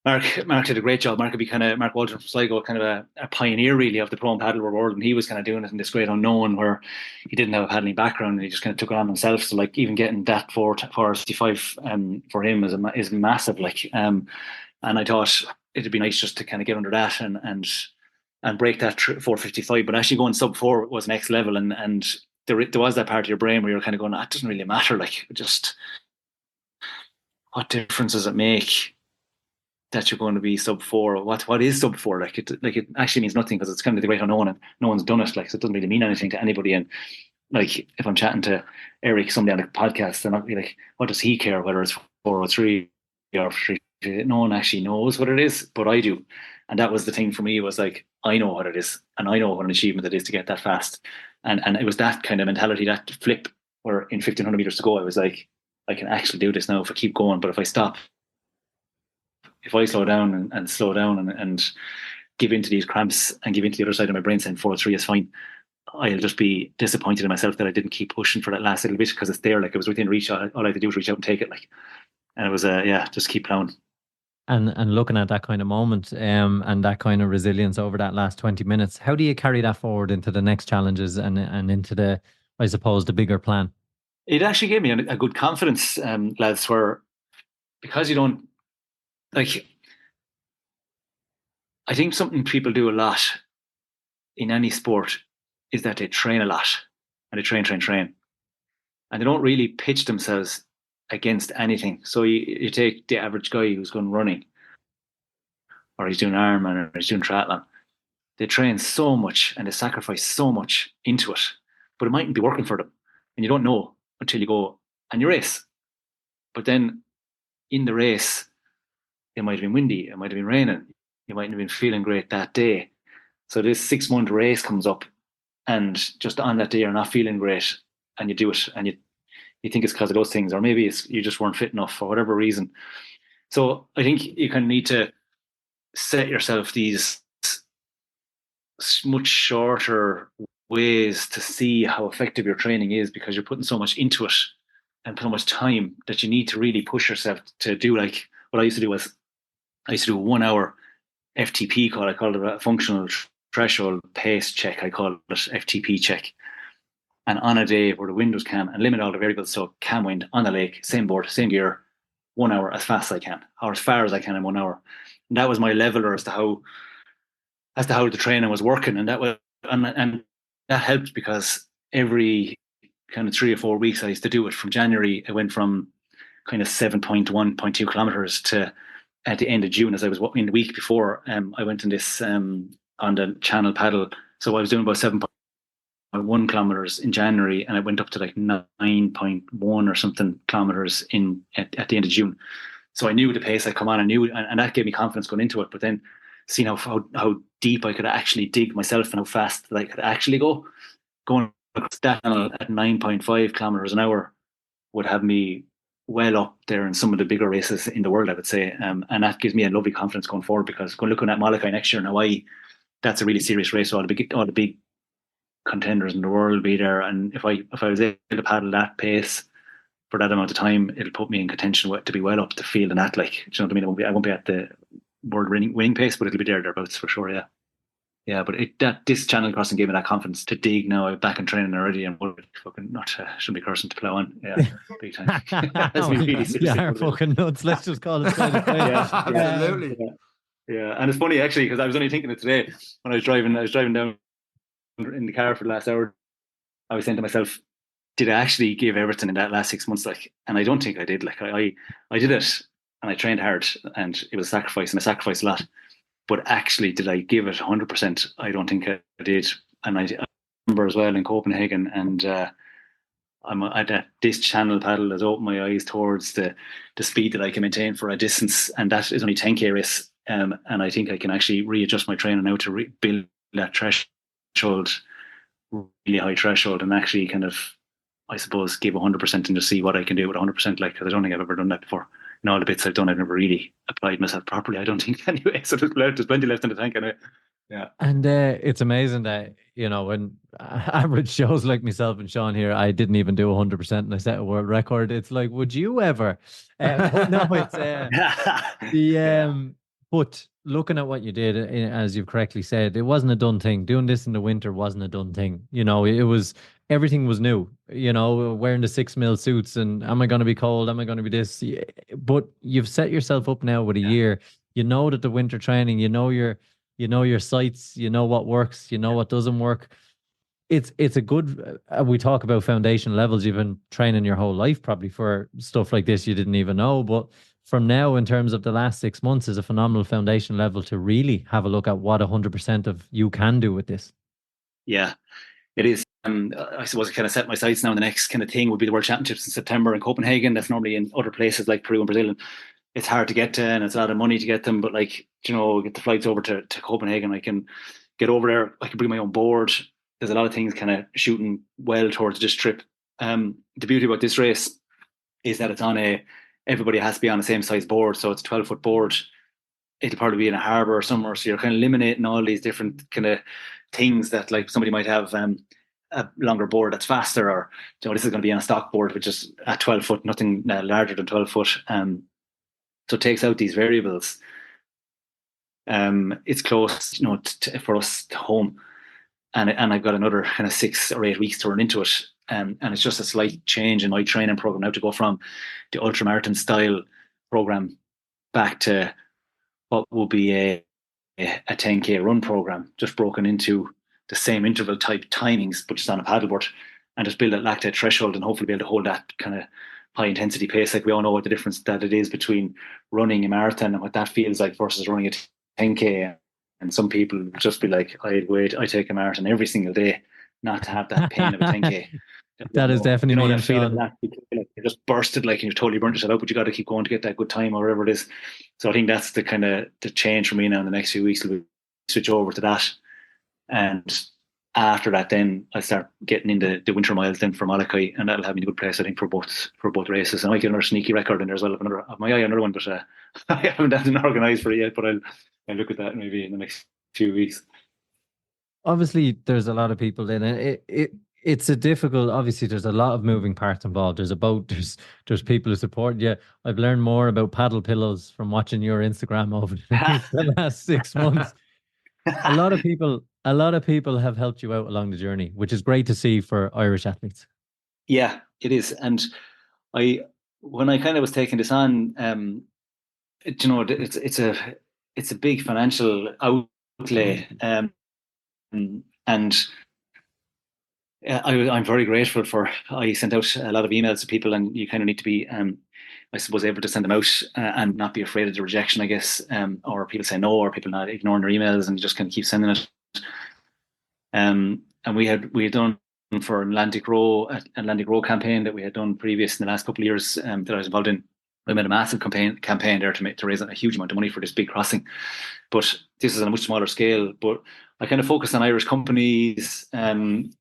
Mark did a great job. Mark Walton from Sligo, kind of a pioneer really of the pro and paddle world, and he was kind of doing it in this great unknown where he didn't have a paddling background, and he just kind of took it on himself. So like, even getting that 465 for him is massive. Like, and I thought it'd be nice just to kind of get under that and break that 455. But actually going sub 4 was next level, and there was that part of your brain where you're kind of going, it doesn't really matter. Like, just what difference does it make that you're going to be sub 4? What is sub 4? Like it actually means nothing, because it's kind of the great unknown, and no one's done it. Like, so it doesn't really mean anything to anybody. And like, if I'm chatting to Eric someday on the podcast, then I'll be like, what does he care whether it's 403 or 3? No one actually knows what it is, but I do. And that was the thing for me, was like, I know what it is, and I know what an achievement it is to get that fast. And it was that kind of mentality, that flip, where in 1,500 meters to go, I was like, I can actually do this now if I keep going. But if I stop, if I slow down and slow down and give into these cramps and give into the other side of my brain saying 403 is fine, I'll just be disappointed in myself that I didn't keep pushing for that last little bit, because it's there. Like, it was within reach. All I had to do was reach out and take it. Like, and it was just keep plowing. And looking at that kind of moment, and that kind of resilience over that last 20 minutes, how do you carry that forward into the next challenges and into the, I suppose, the bigger plan? It actually gave me a good confidence, lads, where, because you don't, like, I think something people do a lot in any sport is that they train a lot, and they train. And they don't really pitch themselves against anything. So you take the average guy who's going running, or he's doing Ironman, or he's doing triathlon. They train so much and they sacrifice so much into it, but it mightn't be working for them, and you don't know until you go and you race. But then in the race, it might have been windy, it might have been raining, you mightn't have been feeling great that day. So this 6-month race comes up, and just on that day you're not feeling great, and you do it, and you think it's because of those things, or maybe it's you just weren't fit enough for whatever reason. So I think you kind of need to set yourself these much shorter ways to see how effective your training is, because you're putting so much into it and so much time that you need to really push yourself to do. Like, what I used to do was, I used to do a 1 hour FTP call. I called it a functional threshold pace check. I called it FTP check. And on a day where the wind was calm, and limit all the variables, so calm wind on the lake, same board, same gear, 1 hour as fast as I can, or as far as I can in 1 hour. And that was my leveler as to how the training was working. And that was and that helped, because every kind of 3 or 4 weeks I used to do it. From January, I went from kind of 7.1, 0.2 kilometers to at the end of June, as I was in the week before, I went in this on the channel paddle. So I was doing about 7.1 kilometers in January, and I went up to like 9.1 or something kilometers at the end of June. So I knew the pace I'd come on, and that gave me confidence going into it. But then seeing how deep I could actually dig myself and how fast that I could actually go, going that at 9.5 kilometers an hour would have me well up there in some of the bigger races in the world, I would say. And that gives me a lovely confidence going forward, because going looking at Molokai next year in Hawaii, that's a really serious race. So all the big contenders in the world will be there. And if I was able to paddle that pace for that amount of time, it'll put me in contention to be well up the field and that, like, do you know what I mean? I won't be at the world winning pace, but it'll be thereabouts for sure. Yeah. Yeah, but this channel crossing gave me that confidence to dig now. I'm back in training already, and fucking not shouldn't be cursing to plow on. Yeah, big time. That's me really seriously. Yeah, fucking nuts. Let's just call it straight away. Yeah, absolutely. Yeah, and it's funny actually, because I was only thinking it today when I was driving down in the car for the last hour. I was saying to myself, did I actually give everything in that last 6 months? Like, and I don't think I did. Like, I did it, and I trained hard, and it was a sacrifice, and I sacrificed a lot. But actually, did I give it 100%? I don't think I did. And I remember as well in Copenhagen, and this channel paddle has opened my eyes towards the speed that I can maintain for a distance, and that is only 10k race. And I think I can actually readjust my training now to build that threshold, really high threshold, and actually kind of, I suppose, give 100% and just see what I can do with 100%. Like, because I don't think I've ever done that before. In all the bits I've done, I've never really applied myself properly, I don't think, anyway. So there's plenty left in the tank anyway. Yeah. And it's amazing that, you know, when average shows like myself and Sean here, I didn't even do 100% and I set a world record. It's like, would you ever? No, it's but looking at what you did, as you've correctly said, it wasn't a done thing. Doing this in the winter wasn't a done thing. You know, everything was new. You know, wearing the 6 mil suits, and am I going to be cold? Am I going to be this? But you've set yourself up now with a year. You know that the winter training, you know your sites, you know what works, you know what doesn't work. It's a good, we talk about foundation levels. You've been training your whole life probably for stuff like this you didn't even know, but from now, in terms of the last 6 months, is a phenomenal foundation level to really have a look at what 100% of you can do with this. Yeah, it is. I suppose I kind of set my sights now. The next kind of thing would be the World Championships in September in Copenhagen. That's normally in other places like Peru and Brazil. And it's hard to get to, and it's a lot of money to get them. But, like, you know, get the flights over to Copenhagen. I can get over there. I can bring my own board. There's a lot of things kind of shooting well towards this trip. The beauty about this race is that it's on everybody has to be on the same size board. So it's a 12-foot board. It'll probably be in a harbour or somewhere. So you're kind of eliminating all these different kind of things that, like, somebody might have a longer board that's faster, or, you know, this is going to be on a stock board, which is at 12 foot, nothing larger than 12 foot. So it takes out these variables. It's close, you know, for us to home. And I've got another kind of 6 or 8 weeks to run into it. And it's just a slight change in my training program now to go from the ultramarathon style program back to what will be a 10k run program, just broken into the same interval type timings, but just on a paddleboard, and just build that lactate threshold and hopefully be able to hold that kind of high intensity pace. Like, we all know what the difference that it is between running a marathon and what that feels like versus running a 10k. And some people just be like, I take a marathon every single day, not to have that pain of a 10k. That is definitely me. That feeling that you're just bursted, like, and you've totally burnt yourself out, but you got to keep going to get that good time or whatever it is. So I think that's the kind of the change for me now in the next few weeks. We'll switch over to that, and after that, then I start getting into the winter miles then for Molokai, and that'll have me in a good place, I think, for both races. And I might get another sneaky record in there as well. Of my eye another one, but I haven't had an organised for it yet. But I'll look at that maybe in the next few weeks. Obviously, there's a lot of people in it. It's a difficult, obviously there's a lot of moving parts involved. There's people who support you. I've learned more about paddle pillows from watching your Instagram over the last 6 months. A lot of people have helped you out along the journey, which is great to see for Irish athletes. Yeah, it is. And when I kind of was taking this on, you know, it's a big financial outlay, and I'm very grateful for. I sent out a lot of emails to people, and you kind of need to be, I suppose, able to send them out and not be afraid of the rejection, I guess, or people say no, or people not ignoring their emails, and you just kind of keep sending it. And we had done for Atlantic Row campaign that we had done previous in the last couple of years that I was involved in. We made a massive campaign there to raise a huge amount of money for this big crossing. But this is on a much smaller scale. But I kind of focused on Irish companies and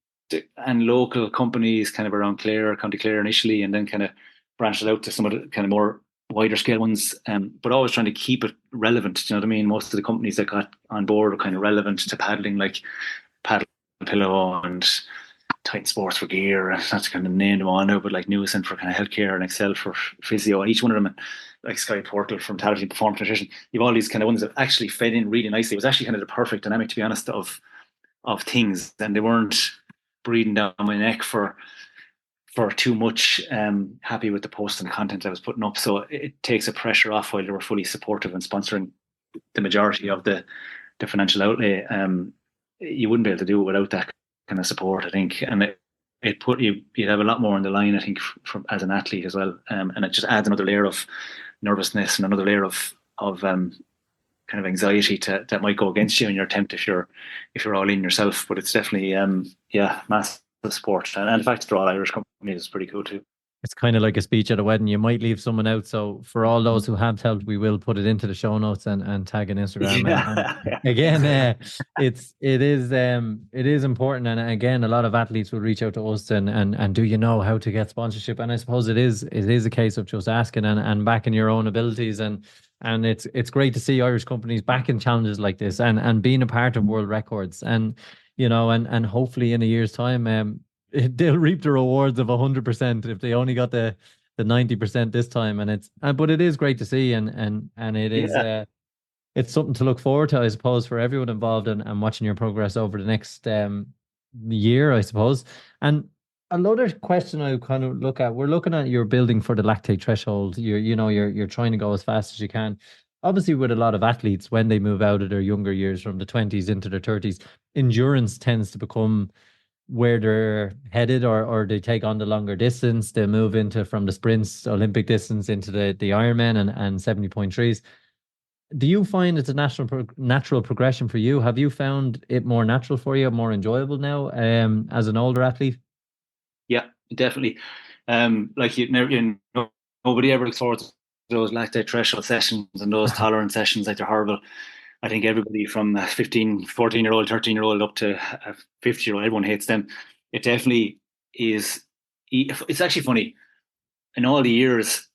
local companies kind of around Clare, County Clare initially, and then kind of branched it out to some of the kind of more wider scale ones, but always trying to keep it relevant. Do you know what I mean? Most of the companies that got on board were kind of relevant to paddling, like Paddle Pillow and Titan Sports for gear, and not to kind of name them all now, but like Newison for kind of healthcare and Excel for physio, and each one of them, and like Sky Portal from Tality Performance Nutrition. You have all these kind of ones that actually fed in really nicely. It was actually kind of the perfect dynamic, to be honest, of things, and they weren't breathing down my neck for too much. Happy with the posts and content I was putting up, so it takes a pressure off while they were fully supportive and sponsoring the majority of the financial outlay. You wouldn't be able to do it without that kind of support, I think, and it put you'd have a lot more on the line, I think, from as an athlete as well, and it just adds another layer of nervousness and another layer of kind of anxiety that might go against you in your attempt if you're all in yourself. But it's definitely massive support, and in fact, for all Irish companies, it's pretty cool too. It's kind of like a speech at a wedding. You might leave someone out. So for all those who have helped, we will put it into the show notes and tag an Instagram. And again, it is important. And again, a lot of athletes will reach out to us and do you know how to get sponsorship? And I suppose it is a case of just asking and backing your own abilities. And it's great to see Irish companies backing challenges like this and being a part of world records. And, you know, and hopefully in a year's time, they'll reap the rewards of 100% if they only got the 90% this time. And but it is great to see, and it is it's something to look forward to, I suppose, for everyone involved and watching your progress over the next year, I suppose. And another question I kind of look at, we're looking at your building for the lactate threshold. You're trying to go as fast as you can. Obviously, with a lot of athletes, when they move out of their younger years from the 20s into their 30s, endurance tends to become where they're headed, or they take on the longer distance. They move into from the sprints, Olympic distance, into the Ironman and 70.3s. Do you find it's a natural progression for you? Have you found it more natural for you, more enjoyable now as an older athlete? Yeah, definitely. Like nobody ever looks forward to those lactate threshold sessions and those tolerance sessions. Like, they're horrible. I think everybody from a 15, 14-year-old, 13-year-old up to a 50-year-old, everyone hates them. It definitely is. It's actually funny. In all the years,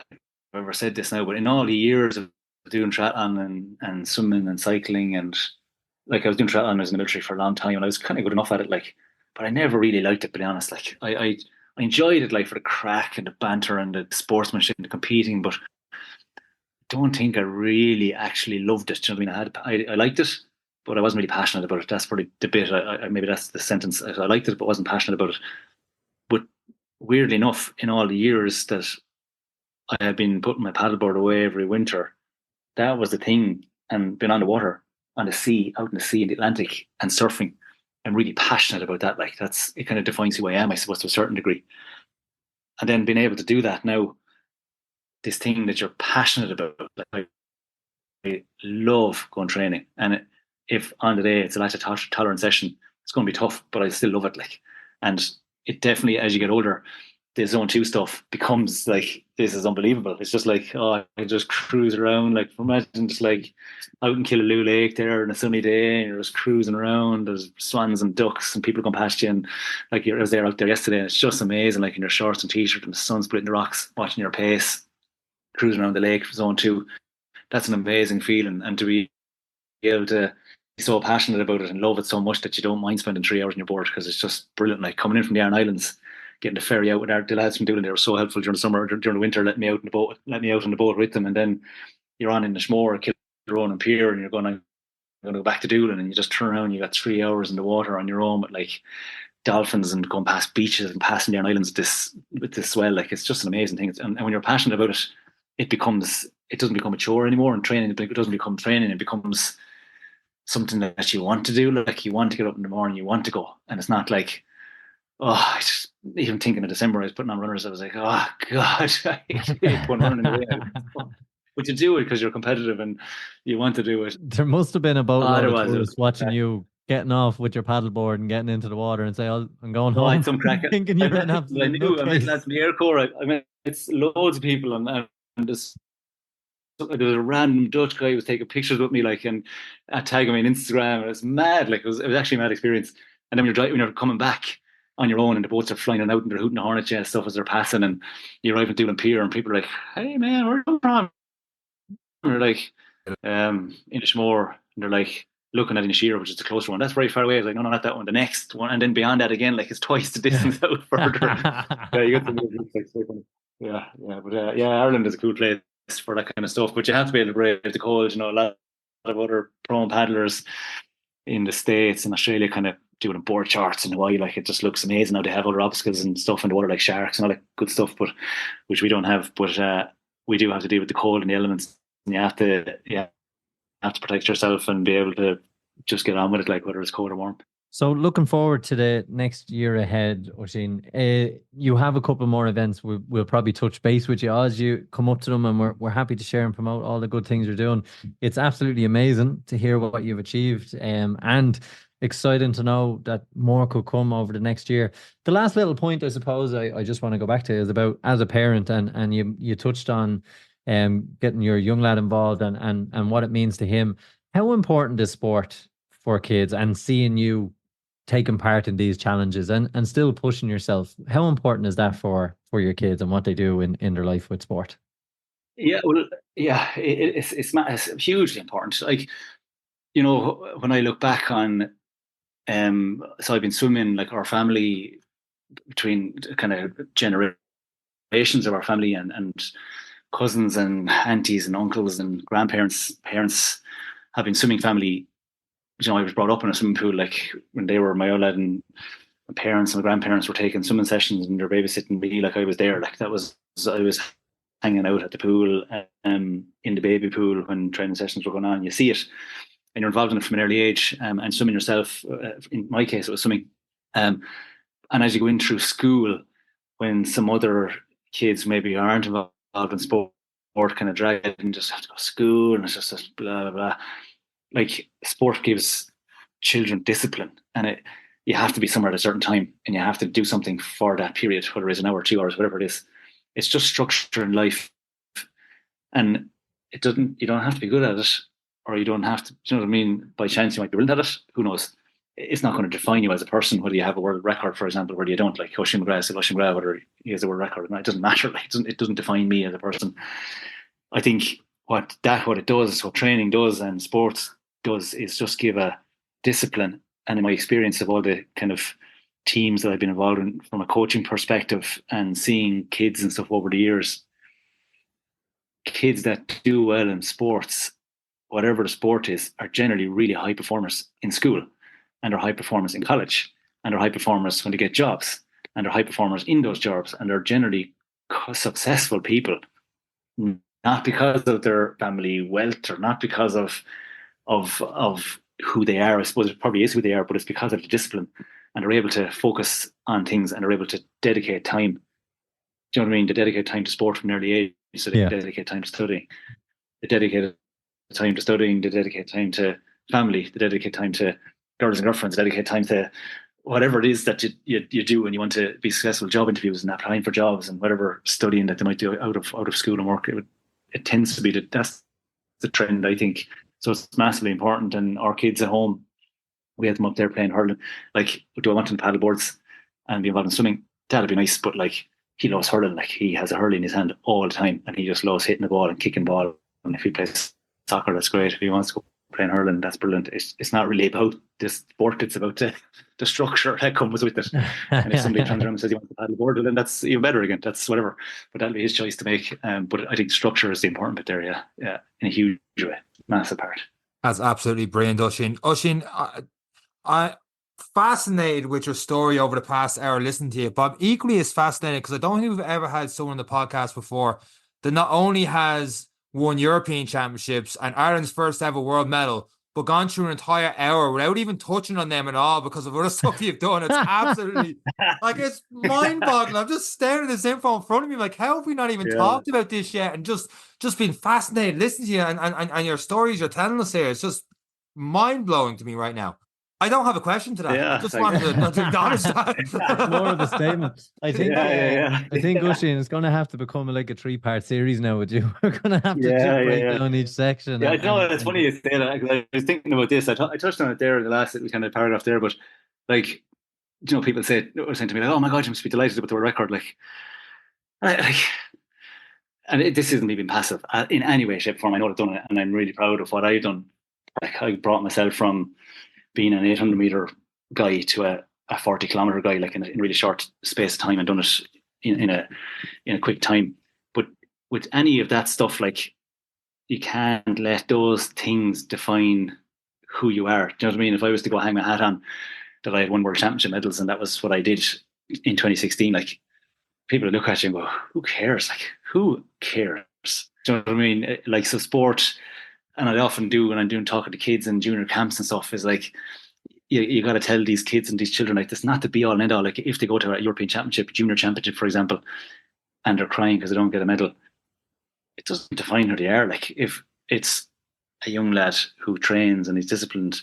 I've never said this now, but in all the years of doing triathlon and swimming and cycling, and like, I was doing triathlon, I was in the military for a long time, and I was kind of good enough at it, like, but I never really liked it, to be honest. Like, I enjoyed it, like, for the crack and the banter and the sportsmanship and the competing, but don't think I really actually loved it. Do you know what I mean? I liked it, but I wasn't really passionate about it. That's probably the bit. Maybe that's the sentence. I liked it, but wasn't passionate about it. But weirdly enough, in all the years that I had been putting my paddleboard away every winter, that was the thing. And been on the water, on the sea, out in the sea in the Atlantic, and surfing. I'm really passionate about that. Like, it kind of defines who I am, I suppose, to a certain degree. And then being able to do that now, this thing that you're passionate about, like, I love going training, and if on the day it's a lactate tolerance session, it's going to be tough, but I still love it. Like, and it definitely, as you get older, the zone 2 stuff becomes like, this is unbelievable. It's just like, oh, I just cruise around. Like, imagine just like out in Killaloo Lake there on a sunny day, and you're just cruising around. There's swans and ducks and people come past you, and like, I was there out there yesterday, and it's just amazing. Like, in your shorts and t-shirt, and the sun's splitting the rocks, watching your pace, cruising around the lake, zone 2. That's an amazing feeling, and to be able to be so passionate about it and love it so much that you don't mind spending 3 hours on your board, because it's just brilliant. Like, coming in from the Aran Islands, getting the ferry out with the lads from Doolin, they were so helpful during the summer, during the winter, let me out on the boat with them, and then you're on in the Shmore, Kilrowan and Pier, and you're going to go back to Doolin, and you just turn around, you got 3 hours in the water on your own with like dolphins, and going past beaches and passing the Aran Islands with this swell. Like, it's just an amazing thing. And when you're passionate about it, it doesn't become a chore anymore, and training, it doesn't become training, it becomes something that you want to do. Like you want to get up in the morning, you want to go, and it's not like, even thinking of December, I was putting on runners. I was like, oh God, I hate going running in the rain. But you do it because you're competitive and you want to do it. There must have been a boatload of tourists watching was, you getting off with your paddleboard and getting into the water and say, I'm going I home. had some crack. Thinking you're an absolute I met nutcase. lads in the air corps. I met loads of people, and this, there was a random Dutch guy who was taking pictures with me, like, and tagging me on Instagram. And it's mad. Like, it was actually a mad experience. And then when you're coming back on your own, and the boats are flying out and they're hooting the hornets and stuff as they're passing, and you arrive at Doolin Pier, and people are like, "Hey man, where are you from?" And they're like, Inishmore, and they're like looking at Inisheer, which is the closer one. That's very far away. I was like, no, not that one. The next one, and then beyond that again, like it's twice the distance out further. Yeah, you get the but Ireland is a cool place for that kind of stuff. But you have to be able to brave the cold. You know, a lot of other pro paddlers in the States and Australia kind of doing it board charts in Hawaii. Like, it just looks amazing how they have other obstacles and stuff in the water, like sharks and all that good stuff, but which we don't have. But we do have to deal with the cold and the elements. And you have to protect yourself and be able to just get on with it, like whether it's cold or warm. So looking forward to the next year ahead, Oisin, you have a couple more events. We'll probably touch base with you as you come up to them, and we're happy to share and promote all the good things you're doing. It's absolutely amazing to hear what you've achieved, and exciting to know that more could come over the next year. The last little point, I suppose, I just want to go back to is about as a parent, and you touched on getting your young lad involved and what it means to him. How important is sport for kids, and seeing you taking part in these challenges and still pushing yourself? How important is that for your kids and what they do in their life with sport? Yeah, well, yeah, it's hugely important. Like, you know, when I look back on, so I've been swimming, like, our family, between kind of generations of our family, and cousins and aunties and uncles and grandparents, parents have been swimming family. You know, I was brought up in a swimming pool, like when they were my old lad, and my parents and my grandparents were taking swimming sessions and they're babysitting me, like I was there. Like, I was hanging out at the pool, in the baby pool when training sessions were going on. You see it and you're involved in it from an early age, and swimming yourself. In my case, it was swimming. And as you go in through school, when some other kids maybe aren't involved in sport, kind of drag it and just have to go to school, and it's just blah, blah, blah. Like, sport gives children discipline, and you have to be somewhere at a certain time, and you have to do something for that period, whether it's an hour, 2 hours, whatever it is. It's just structure in life, and you don't have to be good at it, or you don't have to, you know what I mean? By chance, you might be brilliant at it. Who knows? It's not going to define you as a person, whether you have a world record, for example, whether you don't. Like Oisin McGrath, whether he has a world record, it doesn't matter. Like, it doesn't define me as a person. I think what it does, what training does and sports does, is just give a discipline. And in my experience of all the kind of teams that I've been involved in from a coaching perspective, and seeing kids and stuff over the years, kids that do well in sports, whatever the sport is, are generally really high performers in school, and are high performers in college, and are high performers when they get jobs, and are high performers in those jobs, and are generally successful people, not because of their family wealth, or not because of who they are. I suppose it probably is who they are, but it's because of the discipline, and they're able to focus on things, and they're able to dedicate time. Do you know what I mean? They dedicate time to sport from an early age, so they dedicate time to studying. They dedicate time to studying. They dedicate time to family. They dedicate time to girls and girlfriends. They dedicate time to whatever it is that you do when you want to be successful, job interviews and applying for jobs and whatever studying that they might do out of school and work. It tends to be that's the trend, I think. So it's massively important. And our kids at home, we had them up there playing hurling. Like, do I want them to paddle boards and be involved in swimming? That'd be nice, but like, he loves hurling. Like, he has a hurling in his hand all the time, and he just loves hitting the ball and kicking the ball. And if he plays soccer, that's great. If he wants to go playing hurling, that's brilliant. It's not really about the sport, it's about the structure that comes with it. And if somebody turns around and says he wants to paddle board, then that's even better again. That's whatever. But that'll be his choice to make. But I think structure is the important bit there, yeah, in a huge way, massive part. That's absolutely brilliant, Oisin. Oisin, I'm fascinated with your story over the past hour listening to you, but I'm equally as fascinated because I don't think we've ever had someone on the podcast before that not only has won European championships and Ireland's first ever world medal, but gone through an entire hour without even touching on them at all because of other stuff you've done. It's absolutely like, it's mind-boggling. I'm just staring at this info in front of me, like, how have we not even talked about this yet? And just been fascinated listening to you and your stories you're telling us here. It's just mind-blowing to me right now. I don't have a question to that. Yeah, I just wanted to acknowledge that. More of a statement. I think I think Oisin is going to have to become like a 3-part series now with you. We're going to have to break down each section. Yeah, I know it's funny you say that. I was thinking about this. I touched on it there in the last kind of paragraph there, but like, you know, people saying to me like, "Oh my God, you must be delighted with the record." Like, this isn't even passive in any way, shape, or form. I know I've done it, and I'm really proud of what I've done. Like, I brought myself from being an 800 meter guy to a 40 kilometer guy, like in a really short space of time, and done it in a quick time. But with any of that stuff, like, you can't let those things define who you are. Do you know what I mean? If I was to go hang my hat on that I had won world championship medals and that was what I did in 2016, like, people would look at you and go, "Who cares? Like, who cares?" Do you know what I mean? Like, so sport. And I often do when I'm talking to kids and junior camps and stuff, is like, you got to tell these kids and these children, like, that's not the be all and end all. Like, if they go to a European Championship, Junior Championship, for example, and they're crying because they don't get a medal, it doesn't define who they are. Like, if it's a young lad who trains and he's disciplined,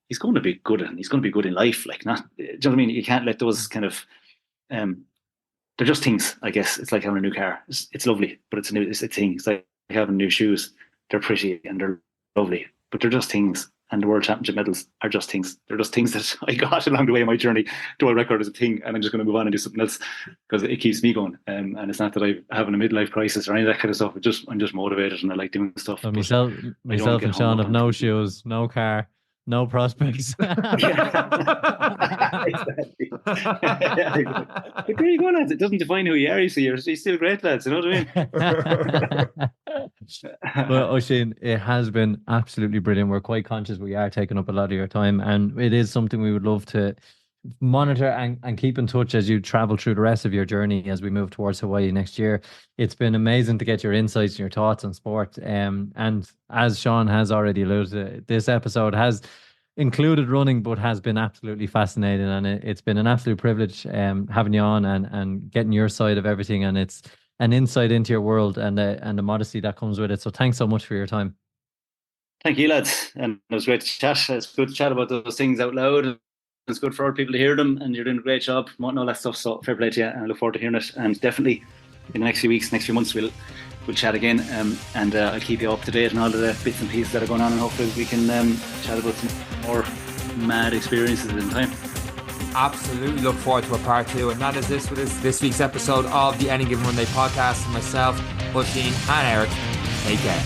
he's going to be good, and he's going to be good in life. Like, not, do you know what I mean? You can't let those kind of, they're just things, I guess. It's like having a new car. It's lovely, but it's a thing. It's like having new shoes. They're pretty and they're lovely, but they're just things. And the World Championship medals are just things. They're just things that I got along the way of my journey. The world record is a thing, and I'm just going to move on and do something else because it keeps me going. And it's not that I'm having a midlife crisis or any of that kind of stuff. I'm just motivated, and I like doing stuff. So myself and Sean have no shoes, no car, no prospects. Exactly. But there you go, lads. It doesn't define who you are. You see, you're still great, lads. You know what I mean? Well, Oisin, it has been absolutely brilliant. We're quite conscious we are taking up a lot of your time, and it is something we would love to monitor and keep in touch as you travel through the rest of your journey as we move towards Hawaii next year. It's been amazing to get your insights and your thoughts on sport. And as Sean has already alluded to, this episode has included running, but has been absolutely fascinating, and it's been an absolute privilege having you on and getting your side of everything, and it's an insight into your world and the modesty that comes with it. So thanks so much for your time. Thank you, lads, and it was great to chat. It's good to chat about those things out loud. It's good for other people to hear them, and you're doing a great job and all that stuff. So fair play to you, and I look forward to hearing it. And definitely in the next few weeks, next few months, we'll chat again, and I'll keep you up to date on all the bits and pieces that are going on, and hopefully we can chat about some more mad experiences in time. Absolutely look forward to a part 2, and that is this week's episode of the Any Given Runday Podcast. And myself, Oisin, and Eric, take care.